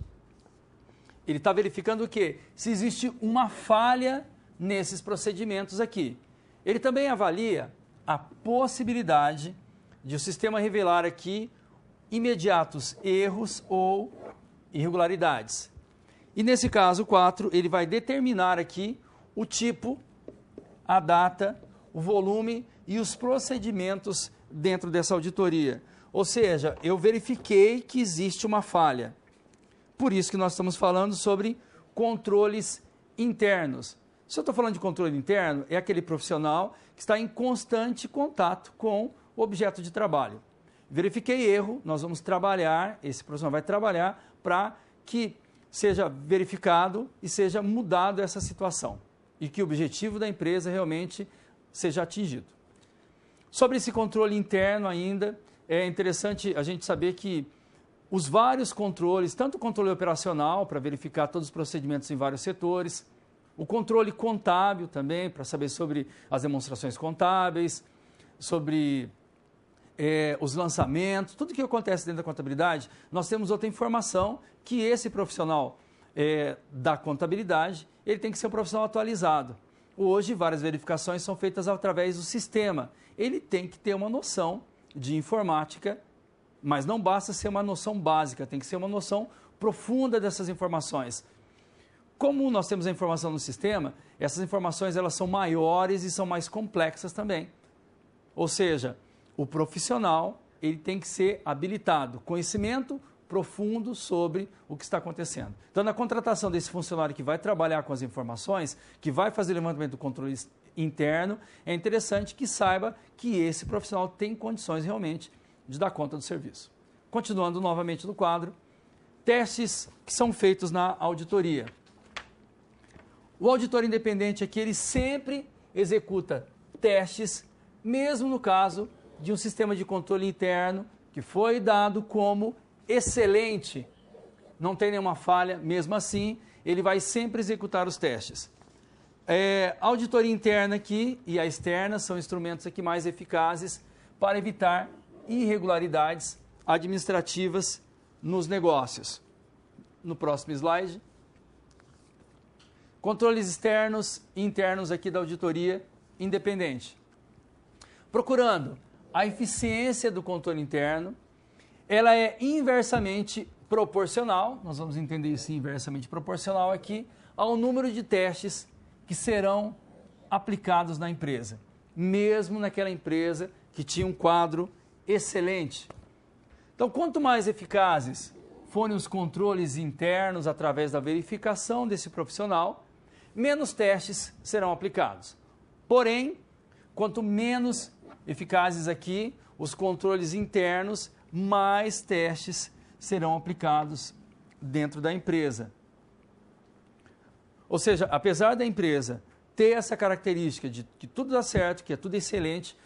Ele está verificando o quê? Se existe uma falha nesses procedimentos aqui. Ele também avalia a possibilidade de o sistema revelar aqui imediatos erros ou irregularidades. E nesse caso 4, ele vai determinar aqui o tipo, a data, o volume e os procedimentos dentro dessa auditoria. Ou seja, eu verifiquei que existe uma falha. Por isso que nós estamos falando sobre controles internos. Se eu estou falando de controle interno, é aquele profissional que está em constante contato com o objeto de trabalho. Verifiquei erro, nós vamos trabalhar, esse profissional vai trabalhar para que seja verificado e seja mudado essa situação e que o objetivo da empresa realmente seja atingido. Sobre esse controle interno ainda, é interessante a gente saber que os vários controles, tanto o controle operacional, para verificar todos os procedimentos em vários setores, o controle contábil também, para saber sobre as demonstrações contábeis, sobre os lançamentos, tudo que acontece dentro da contabilidade, nós temos outra informação que esse profissional da contabilidade, ele tem que ser um profissional atualizado. Hoje, várias verificações são feitas através do sistema. Ele tem que ter uma noção de informática, mas não basta ser uma noção básica, tem que ser uma noção profunda dessas informações. Como nós temos a informação no sistema, essas informações elas são maiores e são mais complexas também. Ou seja, o profissional ele tem que ser habilitado, conhecimento profundo sobre o que está acontecendo. Então, na contratação desse funcionário que vai trabalhar com as informações, que vai fazer o levantamento do controle interno, é interessante que saiba que esse profissional tem condições realmente de dar conta do serviço. Continuando novamente no quadro, testes que são feitos na auditoria. O auditor independente aqui, ele sempre executa testes, mesmo no caso de um sistema de controle interno que foi dado como excelente, não tem nenhuma falha, mesmo assim, ele vai sempre executar os testes. A auditoria interna aqui e a externa são instrumentos aqui mais eficazes para evitar irregularidades administrativas nos negócios. No próximo slide. Controles externos e internos aqui da auditoria independente. Procurando a eficiência do controle interno, ela é inversamente proporcional, nós vamos entender isso inversamente proporcional aqui, ao número de testes que serão aplicados na empresa, mesmo naquela empresa que tinha um quadro excelente. Então, quanto mais eficazes forem os controles internos através da verificação desse profissional, menos testes serão aplicados. Porém, quanto menos eficazes aqui os controles internos, mais testes serão aplicados dentro da empresa. Ou seja, apesar da empresa ter essa característica de que tudo dá certo, que é tudo excelente,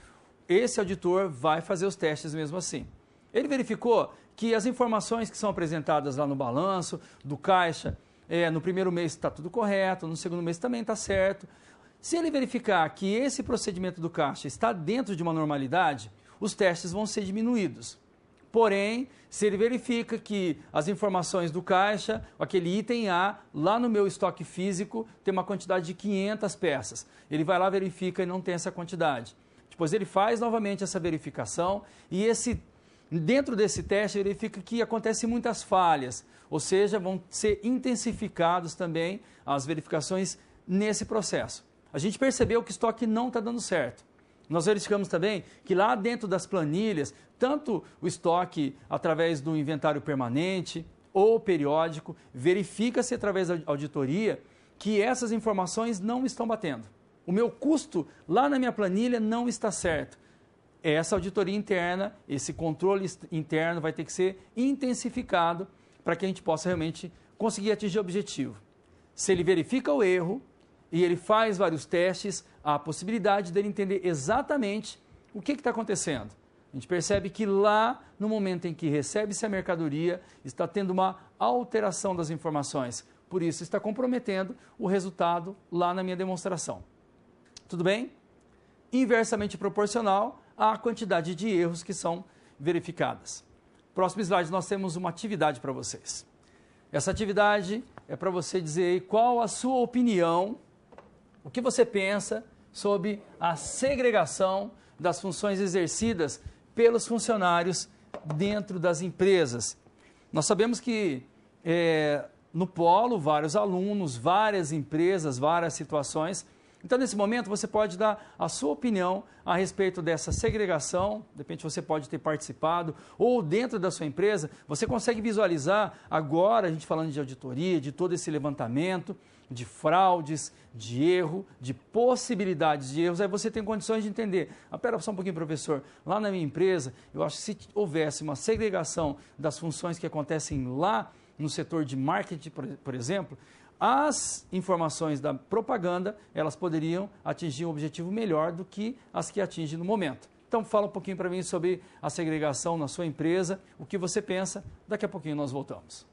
esse auditor vai fazer os testes mesmo assim. Ele verificou que as informações que são apresentadas lá no balanço, do caixa, no primeiro mês está tudo correto, no segundo mês também está certo. Se ele verificar que esse procedimento do caixa está dentro de uma normalidade, os testes vão ser diminuídos. Porém, se ele verifica que as informações do caixa, aquele item A, lá no meu estoque físico, tem uma quantidade de 500 peças. Ele vai lá, verifica e não tem essa quantidade. Depois ele faz novamente essa verificação e dentro desse teste ele verifica que acontecem muitas falhas, ou seja, vão ser intensificados também as verificações nesse processo. A gente percebeu que o estoque não está dando certo. Nós verificamos também que lá dentro das planilhas, tanto o estoque através do inventário permanente ou periódico, verifica-se através da auditoria que essas informações não estão batendo. O meu custo lá na minha planilha não está certo. Essa auditoria interna, esse controle interno vai ter que ser intensificado para que a gente possa realmente conseguir atingir o objetivo. Se ele verifica o erro e ele faz vários testes, há a possibilidade dele entender exatamente o que está acontecendo. A gente percebe que lá, no momento em que recebe-se a mercadoria, está tendo uma alteração das informações. Por isso, está comprometendo o resultado lá na minha demonstração. Tudo bem? Inversamente proporcional à quantidade de erros que são verificadas. Próximo slide, nós temos uma atividade para vocês. Essa atividade é para você dizer aí qual a sua opinião, o que você pensa sobre a segregação das funções exercidas pelos funcionários dentro das empresas. Nós sabemos que no polo, vários alunos, várias empresas, várias situações. Então, nesse momento, você pode dar a sua opinião a respeito dessa segregação, de repente você pode ter participado, ou dentro da sua empresa, você consegue visualizar agora, a gente falando de auditoria, de todo esse levantamento, de fraudes, de erro, de possibilidades de erros, aí você tem condições de entender. Espera só um pouquinho, professor, lá na minha empresa, eu acho que se houvesse uma segregação das funções que acontecem lá no setor de marketing, por exemplo, as informações da propaganda, elas poderiam atingir um objetivo melhor do que as que atingem no momento. Então, fala um pouquinho para mim sobre a segregação na sua empresa, o que você pensa. Daqui a pouquinho nós voltamos.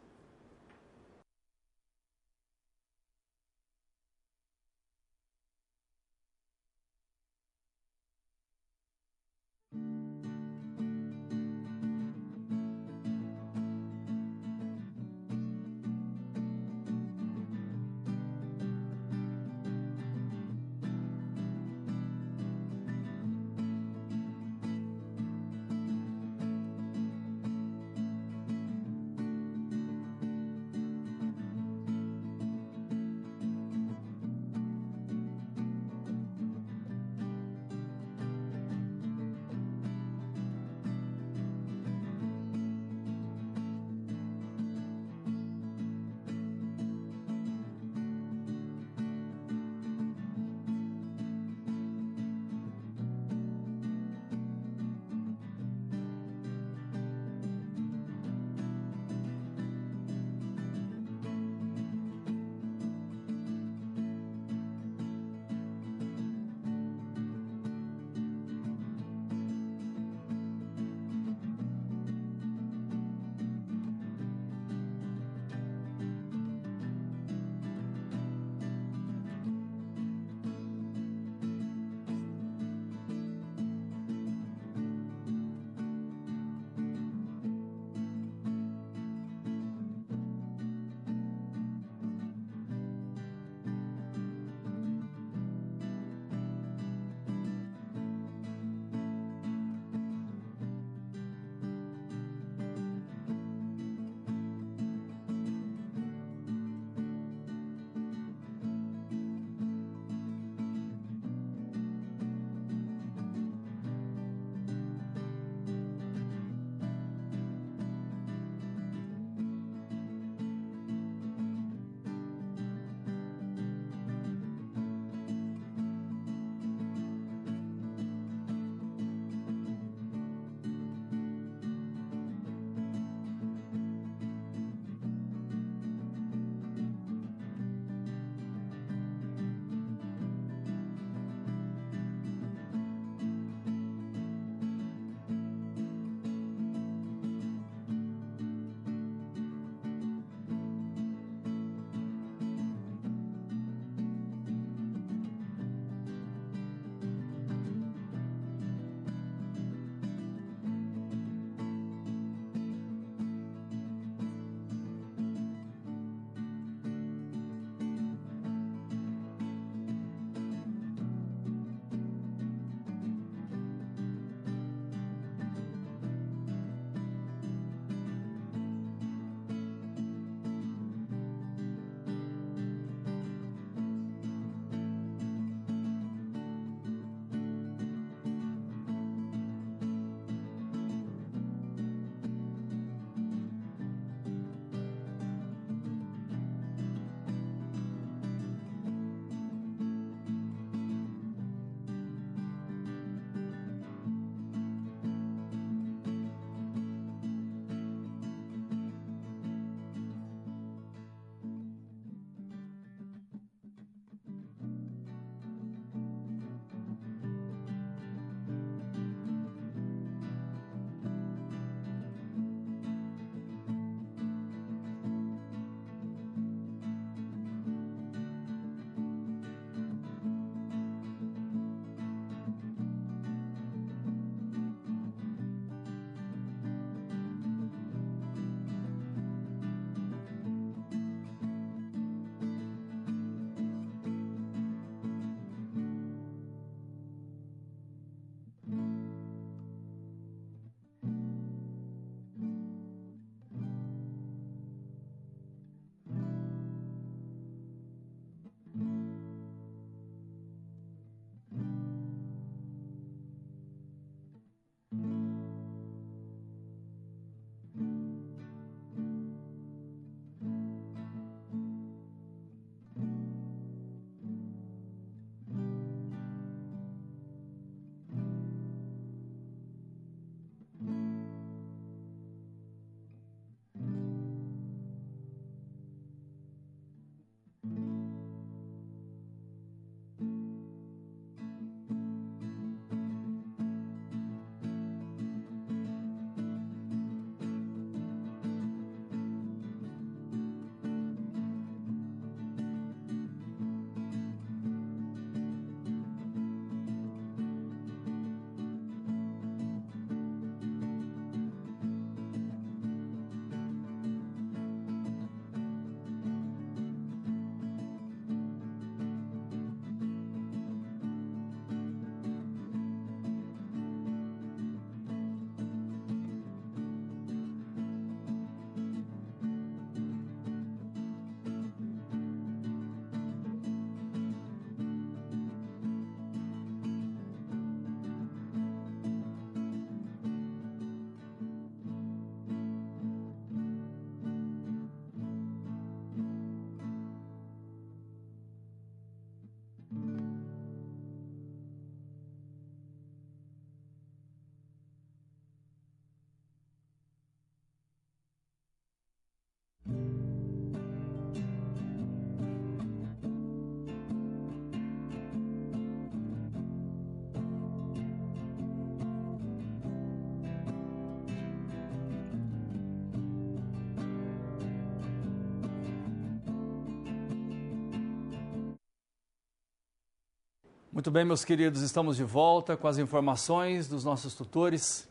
Muito bem, meus queridos, estamos de volta com as informações dos nossos tutores.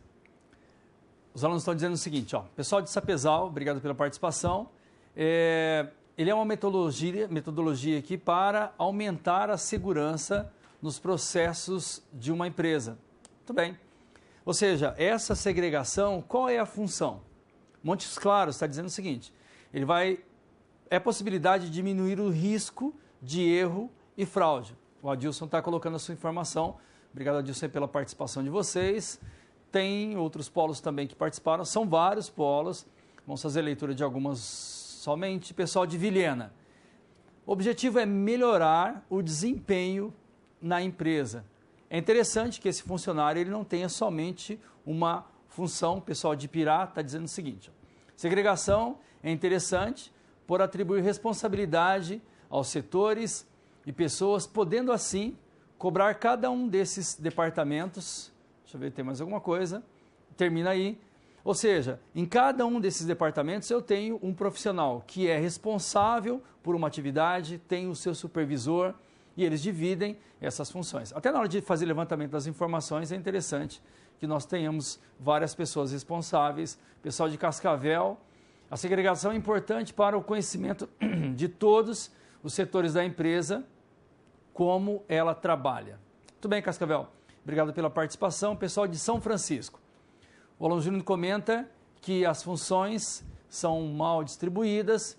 Os alunos estão dizendo o seguinte, ó, pessoal de Sapezal, obrigado pela participação. Ele é uma metodologia aqui para aumentar a segurança nos processos de uma empresa. Muito bem. Ou seja, essa segregação, qual é a função? Montes Claros está dizendo o seguinte, é a possibilidade de diminuir o risco de erro e fraude. O Adilson está colocando a sua informação. Obrigado, Adilson, pela participação de vocês. Tem outros polos também que participaram, são vários polos. Vamos fazer leitura de algumas somente. Pessoal de Vilhena. O objetivo é melhorar o desempenho na empresa. É interessante que esse funcionário ele não tenha somente uma função. O pessoal de Pirá está dizendo o seguinte, ó, segregação é interessante por atribuir responsabilidade aos setores e pessoas, podendo assim cobrar cada um desses departamentos. Deixa eu ver, tem mais alguma coisa. Termina aí. Ou seja, em cada um desses departamentos eu tenho um profissional que é responsável por uma atividade, tem o seu supervisor e eles dividem essas funções. Até na hora de fazer levantamento das informações é interessante que nós tenhamos várias pessoas responsáveis. Pessoal de Cascavel, a segregação é importante para o conhecimento de todos os setores da empresa, como ela trabalha. Muito bem, Cascavel. Obrigado pela participação. Pessoal de São Francisco. O aluno Júnior comenta que as funções são mal distribuídas,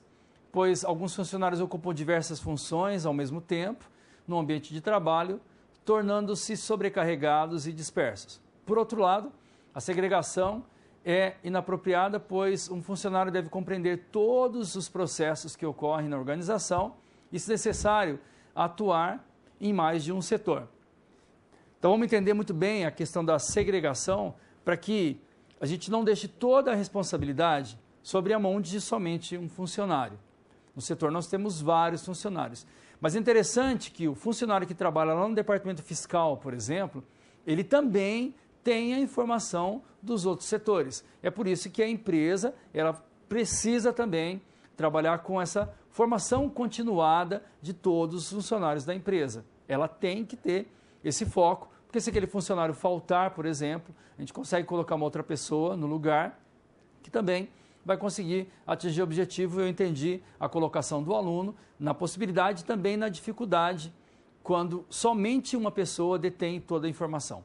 pois alguns funcionários ocupam diversas funções ao mesmo tempo no ambiente de trabalho, tornando-se sobrecarregados e dispersos. Por outro lado, a segregação é inapropriada, pois um funcionário deve compreender todos os processos que ocorrem na organização e, se necessário, atuar em mais de um setor. Então vamos entender muito bem a questão da segregação para que a gente não deixe toda a responsabilidade sobre a mão de somente um funcionário. No setor nós temos vários funcionários, mas é interessante que o funcionário que trabalha lá no departamento fiscal, por exemplo, ele também tem a informação dos outros setores. É por isso que a empresa ela precisa também trabalhar com essa formação continuada de todos os funcionários da empresa. Ela tem que ter esse foco, porque se aquele funcionário faltar, por exemplo, a gente consegue colocar uma outra pessoa no lugar que também vai conseguir atingir o objetivo. Eu entendi a colocação do aluno na possibilidade e também na dificuldade quando somente uma pessoa detém toda a informação.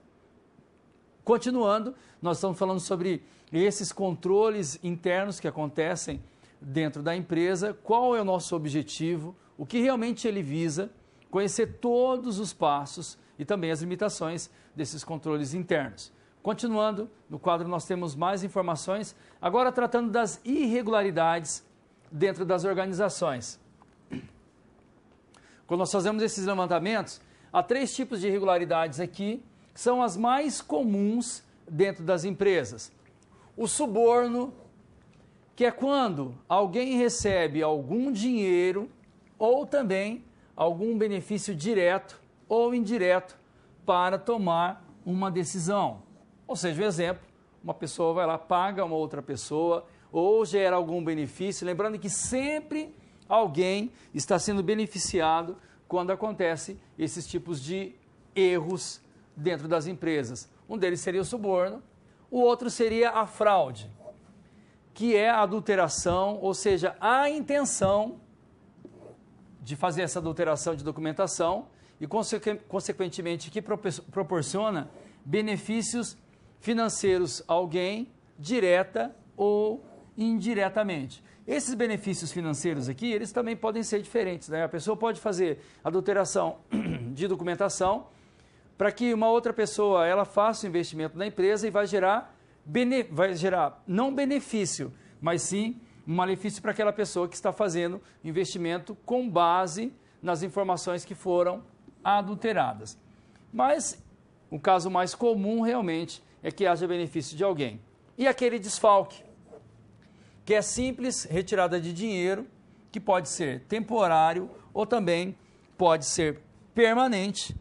Continuando, nós estamos falando sobre esses controles internos que acontecem dentro da empresa, qual é o nosso objetivo, o que realmente ele visa, conhecer todos os passos e também as limitações desses controles internos. Continuando, no quadro nós temos mais informações, agora tratando das irregularidades dentro das organizações. Quando nós fazemos esses levantamentos, há 3 tipos de irregularidades aqui, que são as mais comuns dentro das empresas. O suborno, que é quando alguém recebe algum dinheiro ou também algum benefício direto ou indireto para tomar uma decisão. Ou seja, um exemplo, uma pessoa vai lá, paga uma outra pessoa ou gera algum benefício, lembrando que sempre alguém está sendo beneficiado quando acontece esses tipos de erros dentro das empresas. Um deles seria o suborno, o outro seria a fraude, que é a adulteração, ou seja, a intenção de fazer essa adulteração de documentação e, consequentemente, que proporciona benefícios financeiros a alguém, direta ou indiretamente. Esses benefícios financeiros aqui, eles também podem ser diferentes, né? A pessoa pode fazer adulteração de documentação para que uma outra pessoa ela faça o investimento na empresa e vai gerar não benefício, mas sim um malefício para aquela pessoa que está fazendo investimento com base nas informações que foram adulteradas. Mas o caso mais comum realmente é que haja benefício de alguém. E aquele desfalque, que é simples retirada de dinheiro, que pode ser temporário ou também pode ser permanente,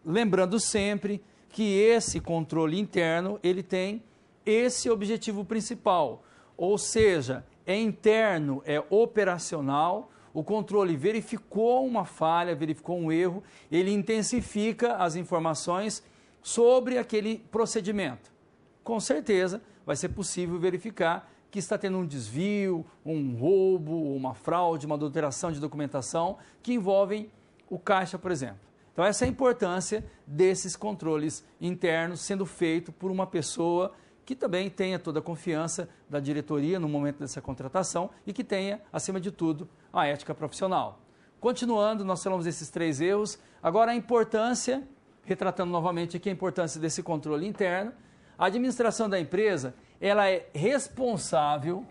lembrando sempre que esse controle interno ele tem esse objetivo principal, ou seja, é interno, é operacional, o controle verificou uma falha, verificou um erro, ele intensifica as informações sobre aquele procedimento. Com certeza vai ser possível verificar que está tendo um desvio, um roubo, uma fraude, uma adulteração de documentação que envolvem o caixa, por exemplo. Então essa é a importância desses controles internos sendo feito por uma pessoa que também tenha toda a confiança da diretoria no momento dessa contratação e que tenha, acima de tudo, a ética profissional. Continuando, nós falamos desses 3 erros. Agora a importância, retratando novamente aqui a importância desse controle interno, a administração da empresa, ela é responsável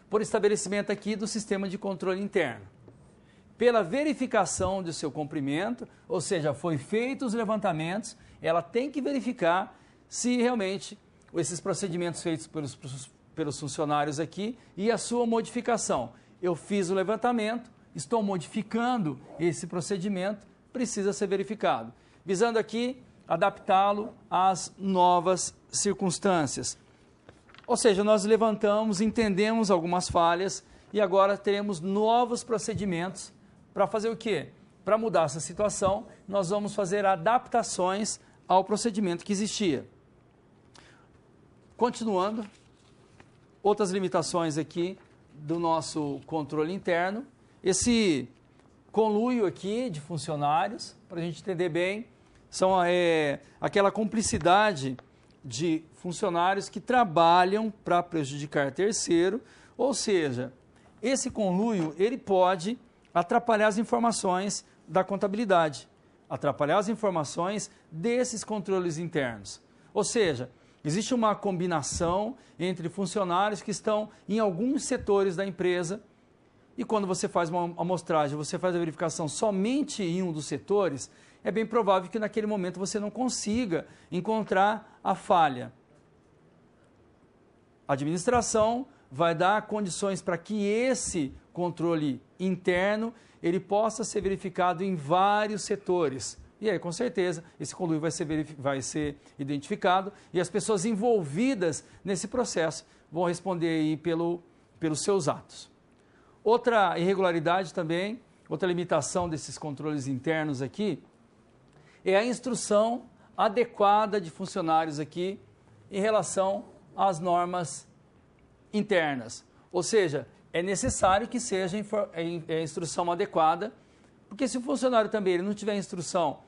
por estabelecimento aqui do sistema de controle interno. Pela verificação de seu cumprimento, ou seja, foi feitos os levantamentos, ela tem que verificar se realmente esses procedimentos feitos pelos funcionários aqui e a sua modificação. Eu fiz o levantamento, estou modificando esse procedimento, precisa ser verificado. Visando aqui adaptá-lo às novas circunstâncias. Ou seja, nós levantamos, entendemos algumas falhas e agora teremos novos procedimentos para fazer o quê? Para mudar essa situação, nós vamos fazer adaptações ao procedimento que existia. Continuando, outras limitações aqui do nosso controle interno. Esse conluio aqui de funcionários, para a gente entender bem, são aquela cumplicidade de funcionários que trabalham para prejudicar terceiro, ou seja, esse conluio ele pode atrapalhar as informações da contabilidade, atrapalhar as informações desses controles internos. Ou seja, existe uma combinação entre funcionários que estão em alguns setores da empresa e quando você faz uma amostragem, você faz a verificação somente em um dos setores, é bem provável que naquele momento você não consiga encontrar a falha. A administração vai dar condições para que esse controle interno ele possa ser verificado em vários setores. E aí, com certeza, esse conluio vai ser identificado e as pessoas envolvidas nesse processo vão responder aí pelos seus atos. Outra irregularidade também, outra limitação desses controles internos aqui, é a instrução adequada de funcionários aqui em relação às normas internas. Ou seja, é necessário que seja a instrução adequada, porque se o funcionário também ele não tiver instrução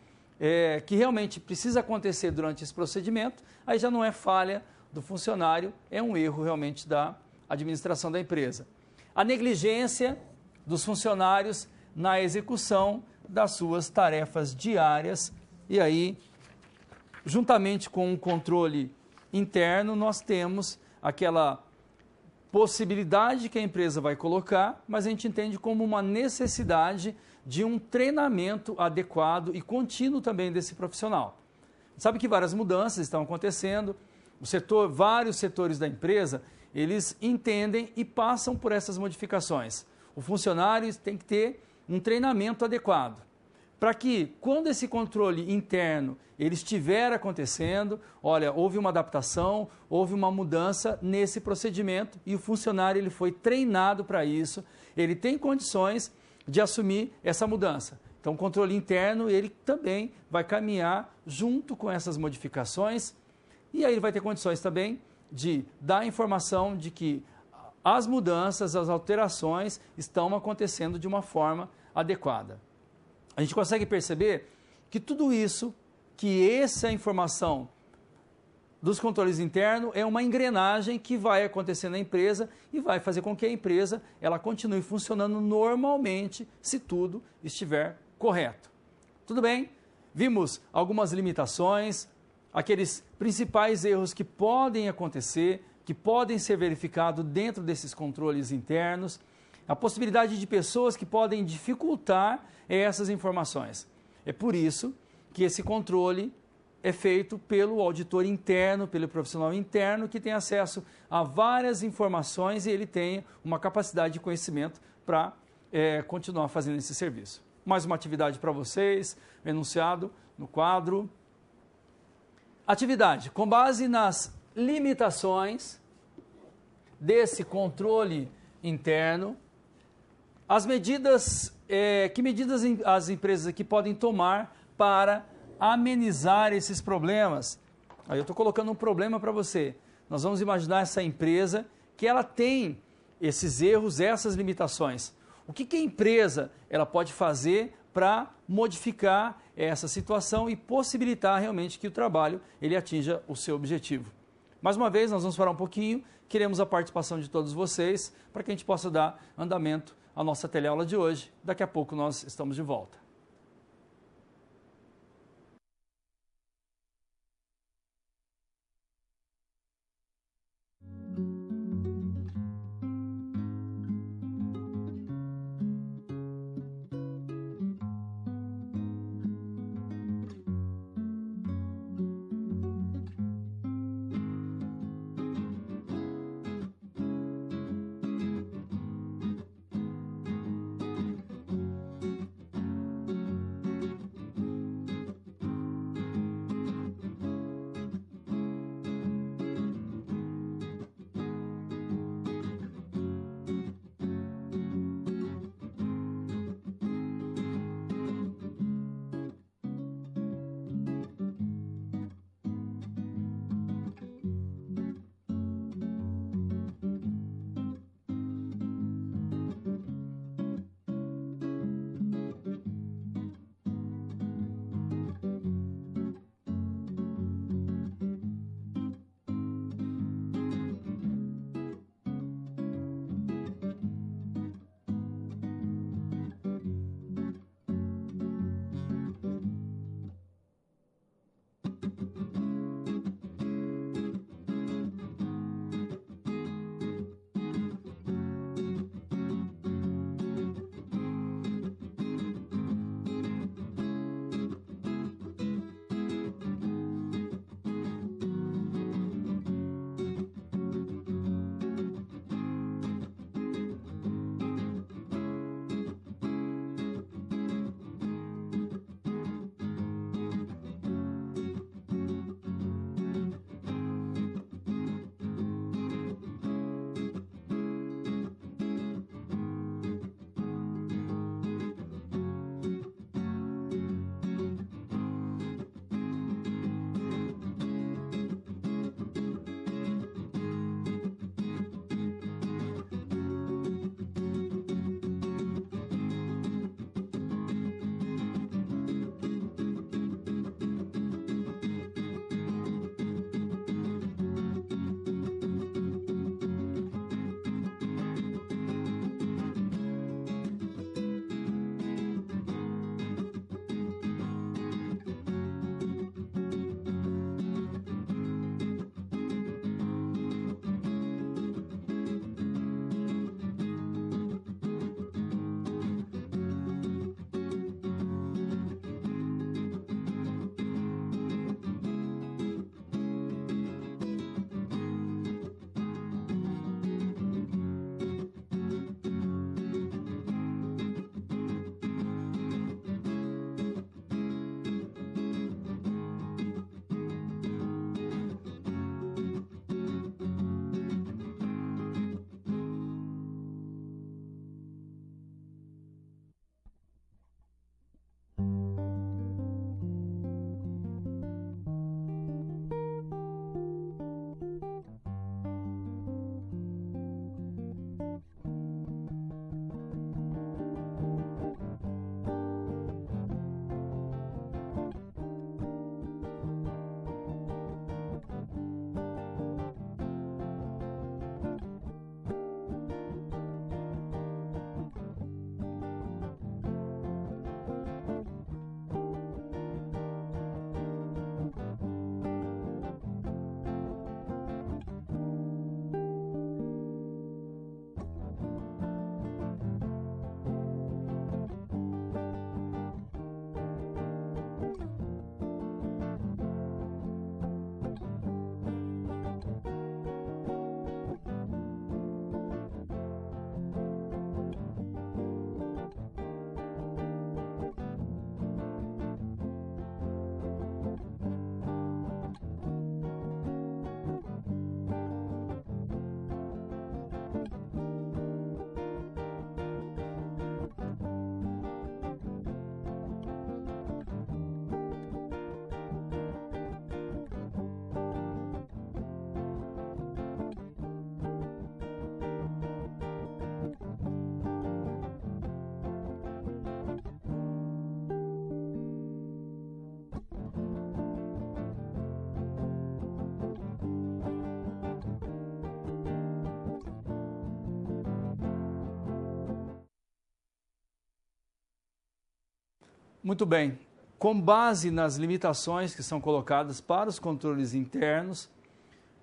que realmente precisa acontecer durante esse procedimento, aí já não é falha do funcionário, é um erro realmente da administração da empresa. A negligência dos funcionários na execução das suas tarefas diárias e aí, juntamente com o controle interno, nós temos aquela possibilidade que a empresa vai colocar, mas a gente entende como uma necessidade de um treinamento adequado e contínuo também desse profissional. Sabe que várias mudanças estão acontecendo, vários setores da empresa, eles entendem e passam por essas modificações. O funcionário tem que ter um treinamento adequado, para que quando esse controle interno ele estiver acontecendo, olha, houve uma adaptação, houve uma mudança nesse procedimento e o funcionário ele foi treinado para isso, ele tem condições de assumir essa mudança. Então o controle interno ele também vai caminhar junto com essas modificações e aí ele vai ter condições também de dar informação de que as mudanças, as alterações estão acontecendo de uma forma adequada. A gente consegue perceber que tudo isso, que essa informação dos controles internos é uma engrenagem que vai acontecer na empresa e vai fazer com que a empresa ela continue funcionando normalmente se tudo estiver correto. Tudo bem? Vimos algumas limitações, aqueles principais erros que podem acontecer, que podem ser verificados dentro desses controles internos, a possibilidade de pessoas que podem dificultar essas informações. É por isso que esse controle é feito pelo auditor interno, pelo profissional interno, que tem acesso a várias informações e ele tem uma capacidade de conhecimento para continuar fazendo esse serviço. Mais uma atividade para vocês, enunciado no quadro. Atividade, com base nas limitações desse controle interno, As medidas, que medidas as empresas aqui podem tomar para amenizar esses problemas? Aí eu estou colocando um problema para você. Nós vamos imaginar essa empresa que ela tem esses erros, essas limitações. O que a empresa ela pode fazer para modificar essa situação e possibilitar realmente que o trabalho ele atinja o seu objetivo? Mais uma vez, nós vamos falar um pouquinho, queremos a participação de todos vocês para que a gente possa dar andamento à nossa teleaula de hoje. Daqui a pouco nós estamos de volta. Muito bem. Com base nas limitações que são colocadas para os controles internos,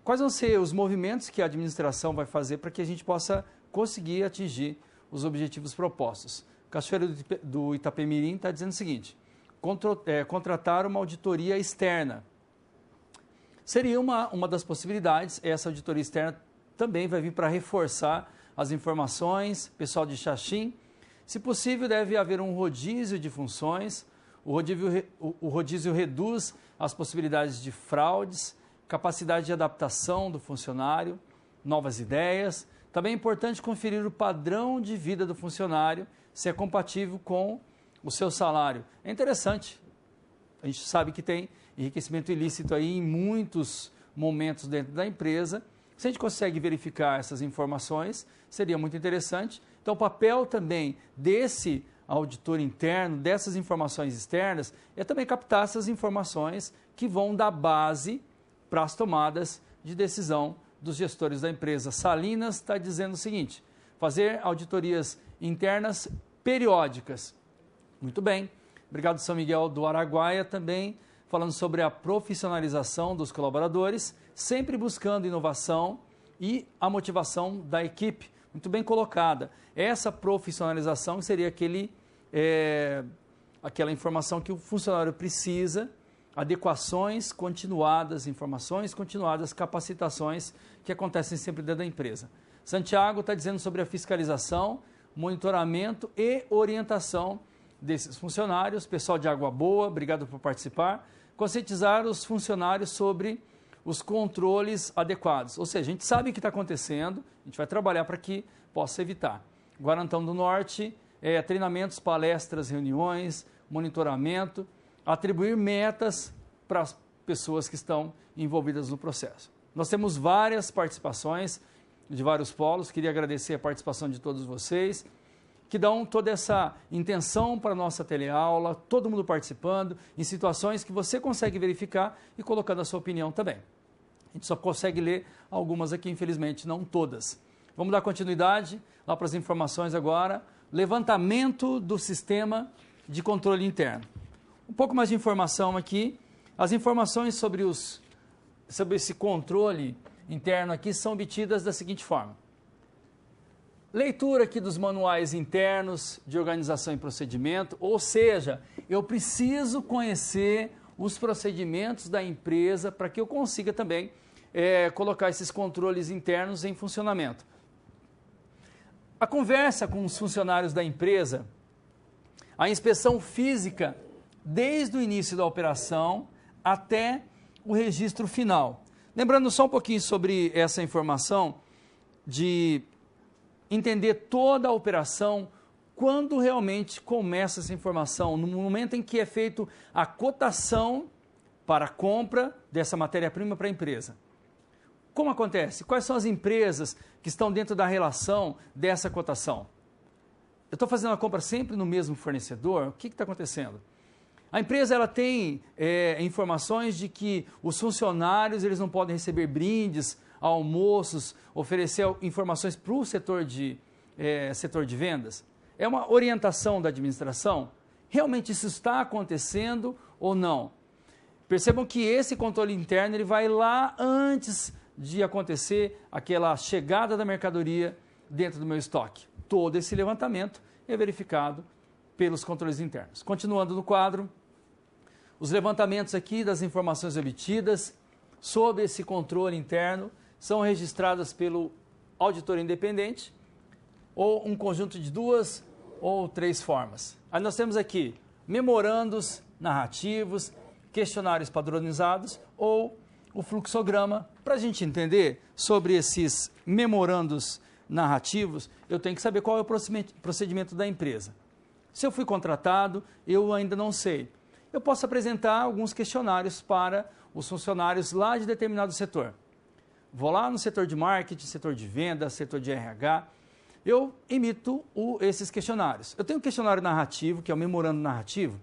quais vão ser os movimentos que a administração vai fazer para que a gente possa conseguir atingir os objetivos propostos? Cachoeira do Itapemirim está dizendo o seguinte: contratar uma auditoria externa. Seria uma das possibilidades. Essa auditoria externa também vai vir para reforçar as informações. Pessoal de Xaxim, se possível, deve haver um rodízio de funções. O rodízio reduz as possibilidades de fraudes, capacidade de adaptação do funcionário, novas ideias. Também é importante conferir o padrão de vida do funcionário, se é compatível com o seu salário. É interessante. A gente sabe que tem enriquecimento ilícito aí em muitos momentos dentro da empresa. Se a gente consegue verificar essas informações, seria muito interessante. Então, o papel também desse auditor interno, dessas informações externas, é também captar essas informações que vão dar base para as tomadas de decisão dos gestores da empresa. Salinas está dizendo o seguinte: fazer auditorias internas periódicas. Muito bem. Obrigado, São Miguel do Araguaia, também falando sobre a profissionalização dos colaboradores, sempre buscando inovação e a motivação da equipe. Muito bem colocada. Essa profissionalização seria aquela informação que o funcionário precisa, adequações continuadas, informações continuadas, capacitações que acontecem sempre dentro da empresa. Santiago está dizendo sobre a fiscalização, monitoramento e orientação desses funcionários. Pessoal de Água Boa, obrigado por participar. Conscientizar os funcionários sobre os controles adequados. Ou seja, a gente sabe o que está acontecendo, a gente vai trabalhar para que possa evitar. Guarantão do Norte, treinamentos, palestras, reuniões, monitoramento, atribuir metas para as pessoas que estão envolvidas no processo. Nós temos várias participações de vários polos, queria agradecer a participação de todos vocês, que dão toda essa intenção para a nossa teleaula, todo mundo participando, em situações que você consegue verificar e colocando a sua opinião também. A gente só consegue ler algumas aqui, infelizmente, não todas. Vamos dar continuidade lá para as informações agora. Levantamento do sistema de controle interno. Um pouco mais de informação aqui. As informações sobre esse controle interno aqui são obtidas da seguinte forma. Leitura aqui dos manuais internos de organização e procedimento, ou seja, eu preciso conhecer os procedimentos da empresa para que eu consiga também colocar esses controles internos em funcionamento. A conversa com os funcionários da empresa, a inspeção física desde o início da operação até o registro final. Lembrando só um pouquinho sobre essa informação de entender toda a operação, quando realmente começa essa informação, no momento em que é feito a cotação para a compra dessa matéria-prima para a empresa. Como acontece? Quais são as empresas que estão dentro da relação dessa cotação? Eu estou fazendo a compra sempre no mesmo fornecedor? O que está acontecendo? A empresa ela tem informações de que os funcionários eles não podem receber brindes, almoços, oferecer informações para o setor de vendas. É uma orientação da administração? Realmente isso está acontecendo ou não? Percebam que esse controle interno ele vai lá antes de acontecer aquela chegada da mercadoria dentro do meu estoque. Todo esse levantamento é verificado pelos controles internos. Continuando no quadro, os levantamentos aqui das informações obtidas sobre esse controle interno são registradas pelo auditor independente ou um conjunto de 2 ou 3 formas. Aí nós temos aqui memorandos narrativos, questionários padronizados ou o fluxograma. Para a gente entender sobre esses memorandos narrativos, eu tenho que saber qual é o procedimento da empresa. Se eu fui contratado, eu ainda não sei. Eu posso apresentar alguns questionários para os funcionários lá de determinado setor. Vou lá no setor de marketing, setor de venda, setor de RH, eu emito esses questionários. Eu tenho um questionário narrativo, que é o memorando narrativo,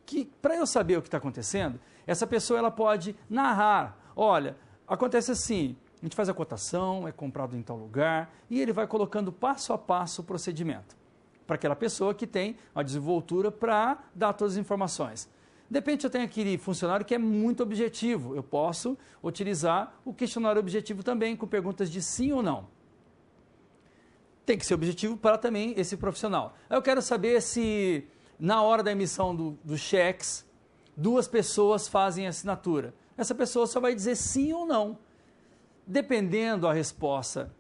que para eu saber o que está acontecendo, essa pessoa ela pode narrar. Olha, acontece assim, a gente faz a cotação, é comprado em tal lugar, e ele vai colocando passo a passo o procedimento. para aquela pessoa que tem a desenvoltura para dar todas as informações. De repente eu tenho aquele funcionário que é muito objetivo, eu posso utilizar o questionário objetivo também, com perguntas de sim ou não. Tem que ser objetivo para também esse profissional. Eu quero saber se na hora da emissão dos cheques, 2 pessoas fazem assinatura. Essa pessoa só vai dizer sim ou não. Dependendo da resposta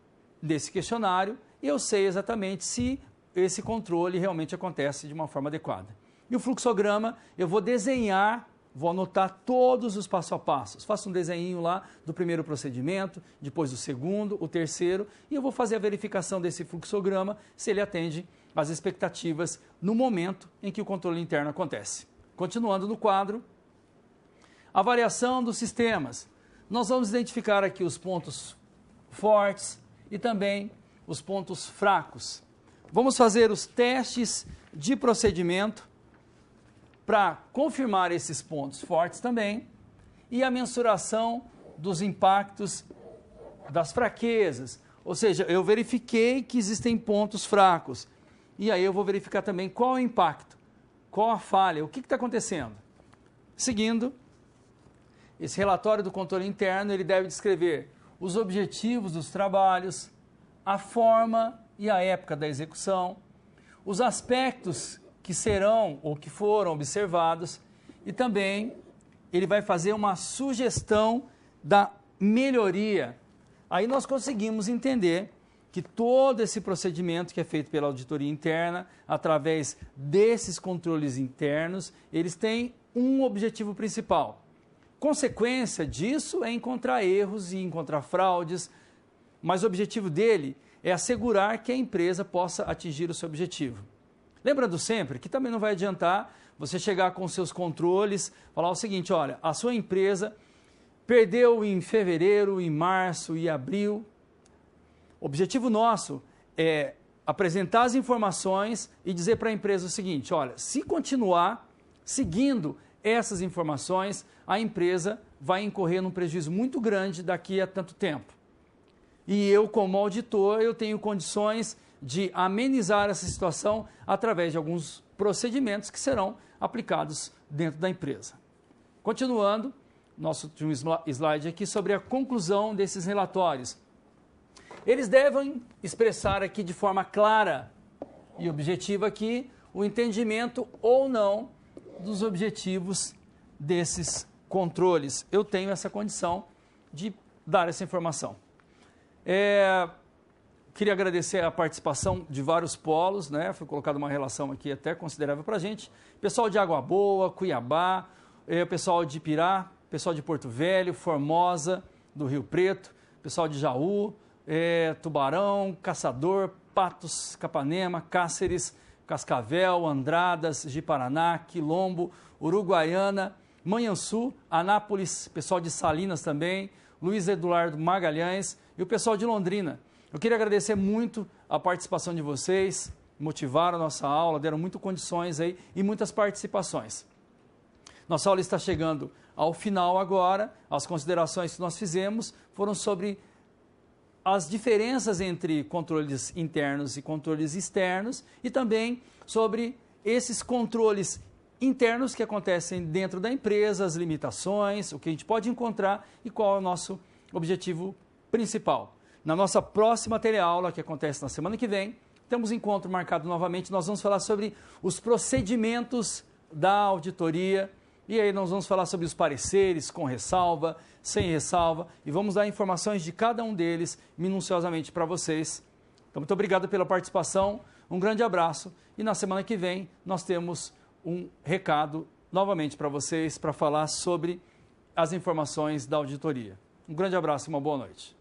desse questionário, eu sei exatamente se esse controle realmente acontece de uma forma adequada. E o fluxograma, eu vou desenhar, vou anotar todos os passo a passos. Faço um desenho lá do primeiro procedimento, depois do segundo, o terceiro, e eu vou fazer a verificação desse fluxograma se ele atende às expectativas no momento em que o controle interno acontece. Continuando no quadro, avaliação dos sistemas. Nós vamos identificar aqui os pontos fortes e também os pontos fracos. Vamos fazer os testes de procedimento para confirmar esses pontos fortes também e a mensuração dos impactos das fraquezas. Ou seja, eu verifiquei que existem pontos fracos e aí eu vou verificar também qual é o impacto, qual a falha, o que está acontecendo. Seguindo, esse relatório do controle interno, ele deve descrever os objetivos dos trabalhos, a forma e a época da execução, os aspectos que serão ou que foram observados e também ele vai fazer uma sugestão da melhoria. Aí nós conseguimos entender que todo esse procedimento que é feito pela auditoria interna, através desses controles internos, eles têm um objetivo principal. Consequência disso é encontrar erros e encontrar fraudes, mas o objetivo dele é assegurar que a empresa possa atingir o seu objetivo. Lembrando sempre que também não vai adiantar você chegar com seus controles, falar o seguinte, olha, a sua empresa perdeu em fevereiro, em março e abril. O objetivo nosso é apresentar as informações e dizer para a empresa o seguinte, olha, se continuar seguindo essas informações, a empresa vai incorrer num prejuízo muito grande daqui a tanto tempo. E eu, como auditor, eu tenho condições de amenizar essa situação através de alguns procedimentos que serão aplicados dentro da empresa. Continuando, nosso último slide aqui sobre a conclusão desses relatórios. Eles devem expressar aqui de forma clara e objetiva aqui o entendimento ou não dos objetivos desses controles. Eu tenho essa condição de dar essa informação. Queria agradecer a participação de vários polos, né? Foi colocada uma relação aqui até considerável para a gente. Pessoal de Água Boa, Cuiabá, pessoal de Pirá, pessoal de Porto Velho, Formosa, do Rio Preto, pessoal de Jaú, Tubarão, Caçador, Patos, Capanema, Cáceres, Cascavel, Andradas, Ji-Paraná, Quilombo, Uruguaiana, Manhuaçu, Anápolis, pessoal de Salinas também, Luiz Eduardo Magalhães e o pessoal de Londrina. Eu queria agradecer muito a participação de vocês, motivaram a nossa aula, deram muitas condições aí e muitas participações. Nossa aula está chegando ao final agora, as considerações que nós fizemos foram sobre as diferenças entre controles internos e controles externos e também sobre esses controles internos que acontecem dentro da empresa, as limitações, o que a gente pode encontrar e qual é o nosso objetivo principal. Na nossa próxima teleaula, que acontece na semana que vem, temos encontro marcado novamente, nós vamos falar sobre os procedimentos da auditoria e aí nós vamos falar sobre os pareceres, com ressalva, sem ressalva e vamos dar informações de cada um deles minuciosamente para vocês. Então, muito obrigado pela participação, um grande abraço e na semana que vem nós temos um recado novamente para vocês para falar sobre as informações da auditoria. Um grande abraço e uma boa noite.